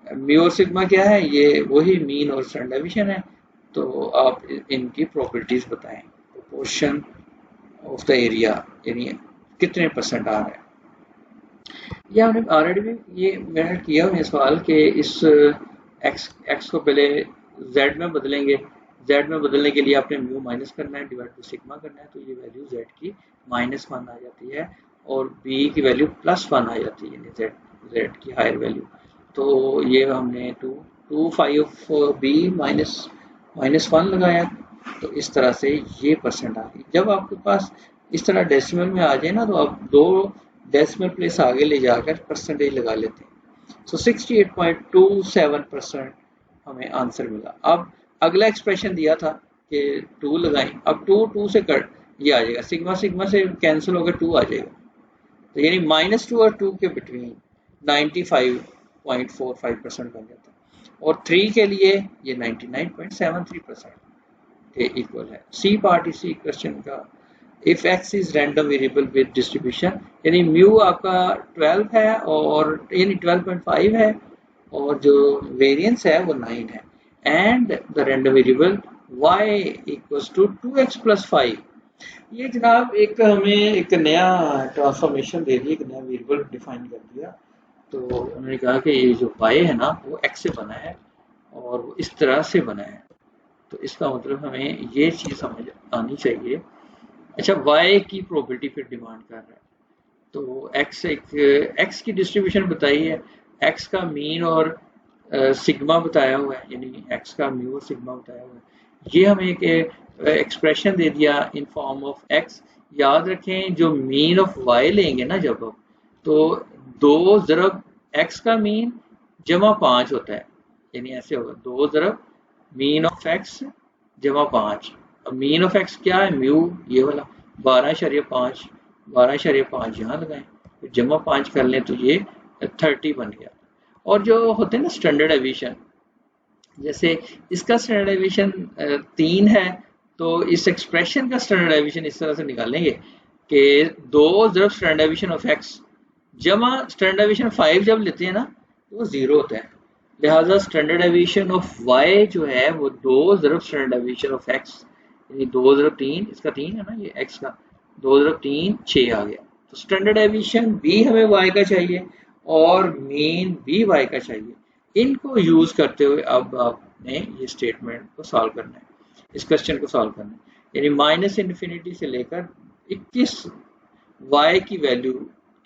Speaker 1: म्यू और सिग्मा क्या है, ये वही मीन और स्टैंडर्ड डेविएशन है, तो आप इनकी प्रॉपर्टीज बताएं। प्रोपोर्शन ऑफ द एरिया यानी कितने परसेंट आ रहा है, ये हमने ऑलरेडी भी ये मैंने किया हुआ सवाल कि इस एक्स को पहले जेड में बदलेंगे, जेड में बदलने के लिए आपने म्यू माइनस करना है, डिवाइड बाई सिग्मा करना है, तो ये वैल्यू जेड की -1 आ जाती है और बी की वैल्यू +1 आ जाती है, यानी जेड की हायर वैल्यू। तो ये हमने 2 बी -1 लगाया, तो इस तरह से ये परसेंट आ गई। जब आपके पास इस तरह डेसिमल में आ जाए ना, तो आप 2 डेसिमल प्लेस आगे ले जाकर परसेंटेज लगा लेते हैं। सो 68.27% हमें आंसर मिला। अब अगला एक्सप्रेशन दिया था कि 2 लगाएं, अब 2 से कट ये आ जाएगा, सिग्मा सिग्मा से कैंसिल होकर 2 आ जाएगा, तो यानी -2 और 2 के बिटवीन 95.45% बन जाता है, और 3 के लिए ये 99.73% के इक्वल है। सी पार्ट इसी क्वेश्चन का, if x is random variable with distribution, यानी म्यू आपका 12 है और यानी 12.5 है, और जो वेरिएंस है वो 9 है, and the random variable y equals to 2x + 5। ये जनाब एक हमें एक नया ट्रांसफॉर्मेशन दे दी, एक नया वेरिएबल डिफाइन कर दिया। तो उन्होंने कहा कि ये जो y है ना, वो x से बना है और वो इस तरह से बना है, तो इसका मतलब हमें ये चीज़ समझ आनी चाहिए। अच्छा, y की प्रोबेबिलिटी फिर डिमांड कर रहा है, तो x की डिस्ट्रीब्यूशन बताई है, x का मीन और सिग्मा बताया हुआ है, यानी x का म्यू और सिग्मा बताया हुआ है। ये हमें एक एक्सप्रेशन दे दिया इन फॉर्म ऑफ x। याद रखें, जो मीन ऑफ y लेंगे ना जब आप, तो 2 ज़रब x का मीन जमा 5 होता है, यानी ऐसे होगा 2 ज़रब मीन ऑफ x जमा 5। अब मीन ऑफ x क्या है, म्यू ये वाला 12.5, 12.5 यहाँ लगाएं, तो जमा 5 कर लें तो ये 30 बन गया। और जो होते हैं ना स्टैंडर्ड डेविएशन, जैसे इसका स्टैंडर्ड डेविएशन 3 है, तो इस एक्सप्रेशन का स्टैंडर्ड डेविएशन इस तरह से निकालेंगे कि 2 ज़रब स्टैंडर्ड डेविएशन ऑफ x जमा स्टैंडर्ड डेविएशन 5 जब लेते हैं ना, तो वो 0 होता है। लिहाजा स्टैंडर्ड डेविएशन ऑफ y जो है वो 2 ज़रब स्टैंडर्ड डेविएशन ऑफ x, यानी 2 ज़रब 3, इसका 3 है ना, ये x का 2 ज़रब 3 6 आ गया। तो स्टैंडर्ड डेविएशन भी हमें y का चाहिए और मीन भी y का चाहिए। इनको यूज करते हुए अब आपने ये स्टेटमेंट को सॉल्व करना है, इस क्वेश्चन को सॉल्व करना है, यानी -इन्फिनिटी से लेकर 21 y की वैल्यू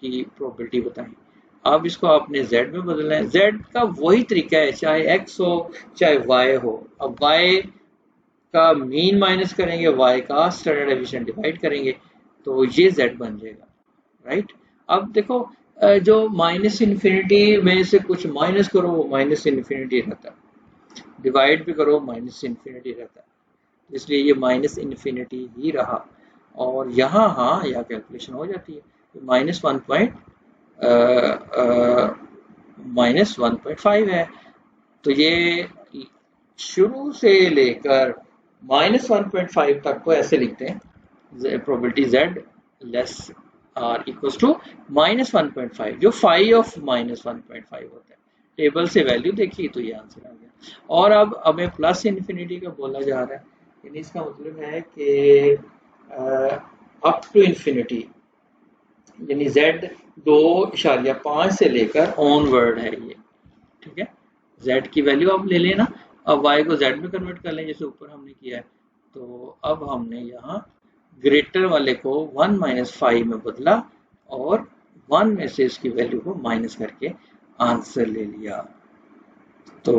Speaker 1: की प्रोबेबिलिटी बताएं। अब इसको आपने z में बदलना है, z का वही तरीका है, चाहे x हो चाहे y हो। अब y का मीन माइनस करेंगे, y का स्टैंडर्ड डेविएशन डिवाइड करेंगे, तो ये z बन जाएगा, राइट। अब देखो, जो -इन्फिनिटी में से कुछ माइनस करो वो -इन्फिनिटी रहता है, डिवाइड भी करो -इन्फिनिटी रहता है, इसलिए ये -इन्फिनिटी ही रहा। और यहाँ हाँ यहाँ कैलकुलेशन हो जाती है, -1.5 है, तो ये शुरू से लेकर -1.5 तक को ऐसे लिखते हैं, probability z less or equals to -1.5, जो फाई ऑफ -1.5 होता है। टेबल से वैल्यू देखी तो ये आंसर आ गया। और अब हमें प्लस इन्फिनिटी का बोला जा रहा है, यानी इसका मतलब है कि अप टू इन्फिनिटी, यानी z 2.5 से लेकर ऑनवर्ड है ये, ठीक है। z की वैल्यू आप ले लेना, अब y को z में कन्वर्ट कर लें जैसे ऊपर हमने किया है। तो अब हमने यहाँ ग्रेटर वाले को 1 - 5 में बदला और 1 में से इसकी वैल्यू को माइनस करके आंसर ले लिया। तो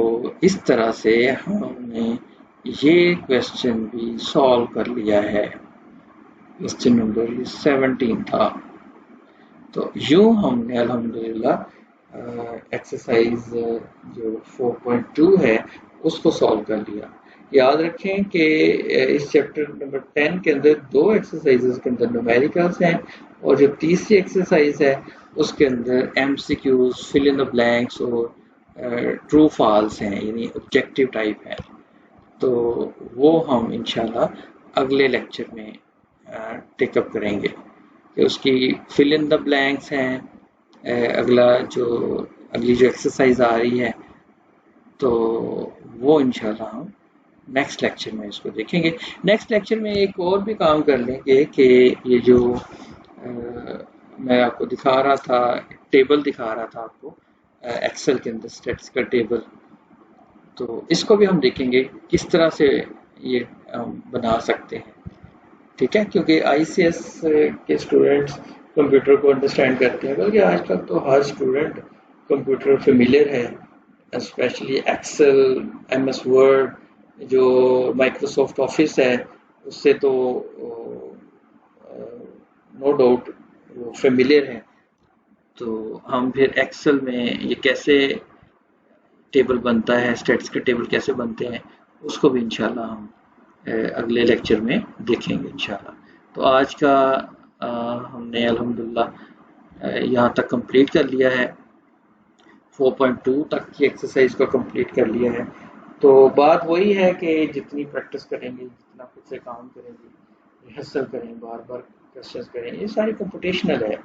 Speaker 1: इस तरह से हमने ये क्वेश्चन भी सॉल्व कर लिया है। क्वेश्चन नंबर 17 था। तो यूं हमने अल्हम्दुलिल्लाह एक्सरसाइज जो 4.2 है उसको सॉल्व कर लिया। याद रखें कि इस चैप्टर नंबर 10 के अंदर 2 एक्सरसाइजेस के अंदर न्यूमेरिकल्स हैं और जो तीसरी एक्सरसाइज है उसके अंदर MCQs, fill in the blanks और ट्रू फॉल्स हैं, यानी ऑब्जेक्टिव टाइप है। तो वो हम इंशाल्लाह अगले लेक्चर में टेकअप करेंगे कि उसकी फिल इन द ब्लैंक्स हैं। अगली जो एक्सरसाइज आ रही है तो वो इंशाल्लाह हम नेक्स्ट लेक्चर में इसको देखेंगे। नेक्स्ट लेक्चर में एक और भी काम कर लेंगे कि ये जो मैं आपको दिखा रहा था, टेबल दिखा रहा था आपको एक्सेल के अंदर स्टेट्स का टेबल, तो इसको भी हम देखेंगे किस तरह से ये बना सकते हैं। ठीक है, क्योंकि आईसीएस के स्टूडेंट्स कंप्यूटर को अंडरस्टैंड करते हैं, बल्कि आजकल तो हर स्टूडेंट कंप्यूटर फेमिलियर है। स्पेशली एक्सेल, एमएस वर्ड, जो माइक्रोसॉफ्ट ऑफिस है उससे तो नो डाउट वो फेमिलियर है। तो हम फिर एक्सेल में ये कैसे टेबल बनता है, स्टेट्स के टेबल कैसे बनते हैं, उसको भी इंशाल्लाह हम अगले लेक्चर में देखेंगे इंशाल्लाह। तो आज का हमने अल्हम्दुलिल्लाह यहाँ तक कंप्लीट कर लिया है, 4.2 तक की एक्सरसाइज को कंप्लीट कर लिया है। तो बात वही है कि जितनी प्रैक्टिस करेंगे, जितना खुद से काम करेंगे, रिहर्सल करें, बार बार क्वेश्चंस करें, ये सारी कंप्यूटेशनल है।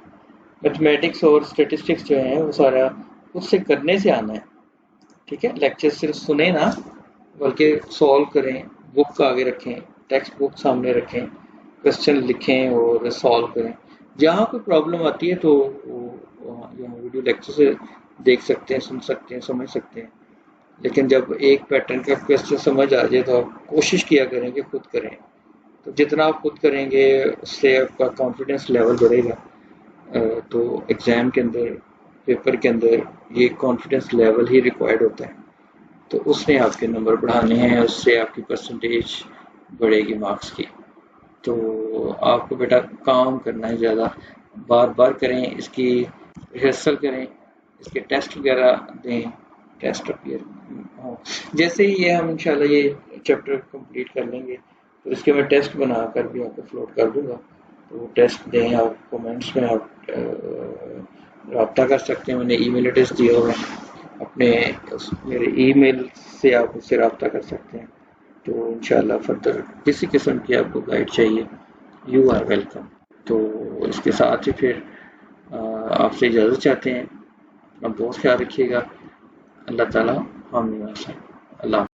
Speaker 1: मैथमेटिक्स और स्टेटिस्टिक्स जो है वो सारा खुद से करने से आना है। ठीक है, लेक्चर सिर्फ सुने ना, बल्कि सॉल्व करें, बुक आगे रखें, टेक्स्ट बुक सामने रखें, क्वेश्चन लिखें और सॉल्व करें। जहाँ कोई प्रॉब्लम आती है तो यहाँ वीडियो लेक्चर से देख सकते हैं, सुन सकते हैं, समझ सकते हैं। लेकिन जब एक पैटर्न का क्वेश्चन समझ आ जाए तो आप कोशिश किया करें कि खुद करें। तो जितना आप खुद करेंगे उससे आपका कॉन्फिडेंस लेवल बढ़ेगा। तो एग्ज़ाम के अंदर, पेपर के अंदर ये कॉन्फिडेंस लेवल ही रिक्वायर्ड होता है। तो उसने आपके नंबर बढ़ाने हैं, उससे आपकी परसेंटेज बढ़ेगी मार्क्स की। तो आपको बेटा काम करना है, ज़्यादा बार बार करें, इसकी रिहर्सल करें, इसके टेस्ट वगैरह दें, टेस्ट अपीयर हो। जैसे ही ये हम इंशाल्लाह ये चैप्टर कंप्लीट कर लेंगे तो इसके मैं टेस्ट बनाकर भी आपको अपलोड कर दूंगा। तो वो टेस्ट दें, आप कमेंट्स में आप रब्ता कर सकते हैं। मैंने ईमेल एड्रेस दिया हुआ है, अपने मेरे ईमेल से आप उससे रब्ता कर सकते हैं। तो इंशाल्लाह फर्दर किसी किस्म की आपको गाइड चाहिए, यू आर वेलकम। तो इसके साथ ही फिर आपसे इजाज़त चाहते हैं। अपना बहुत ख्याल रखिएगा। अल्लाह ताला हम अल्लाह।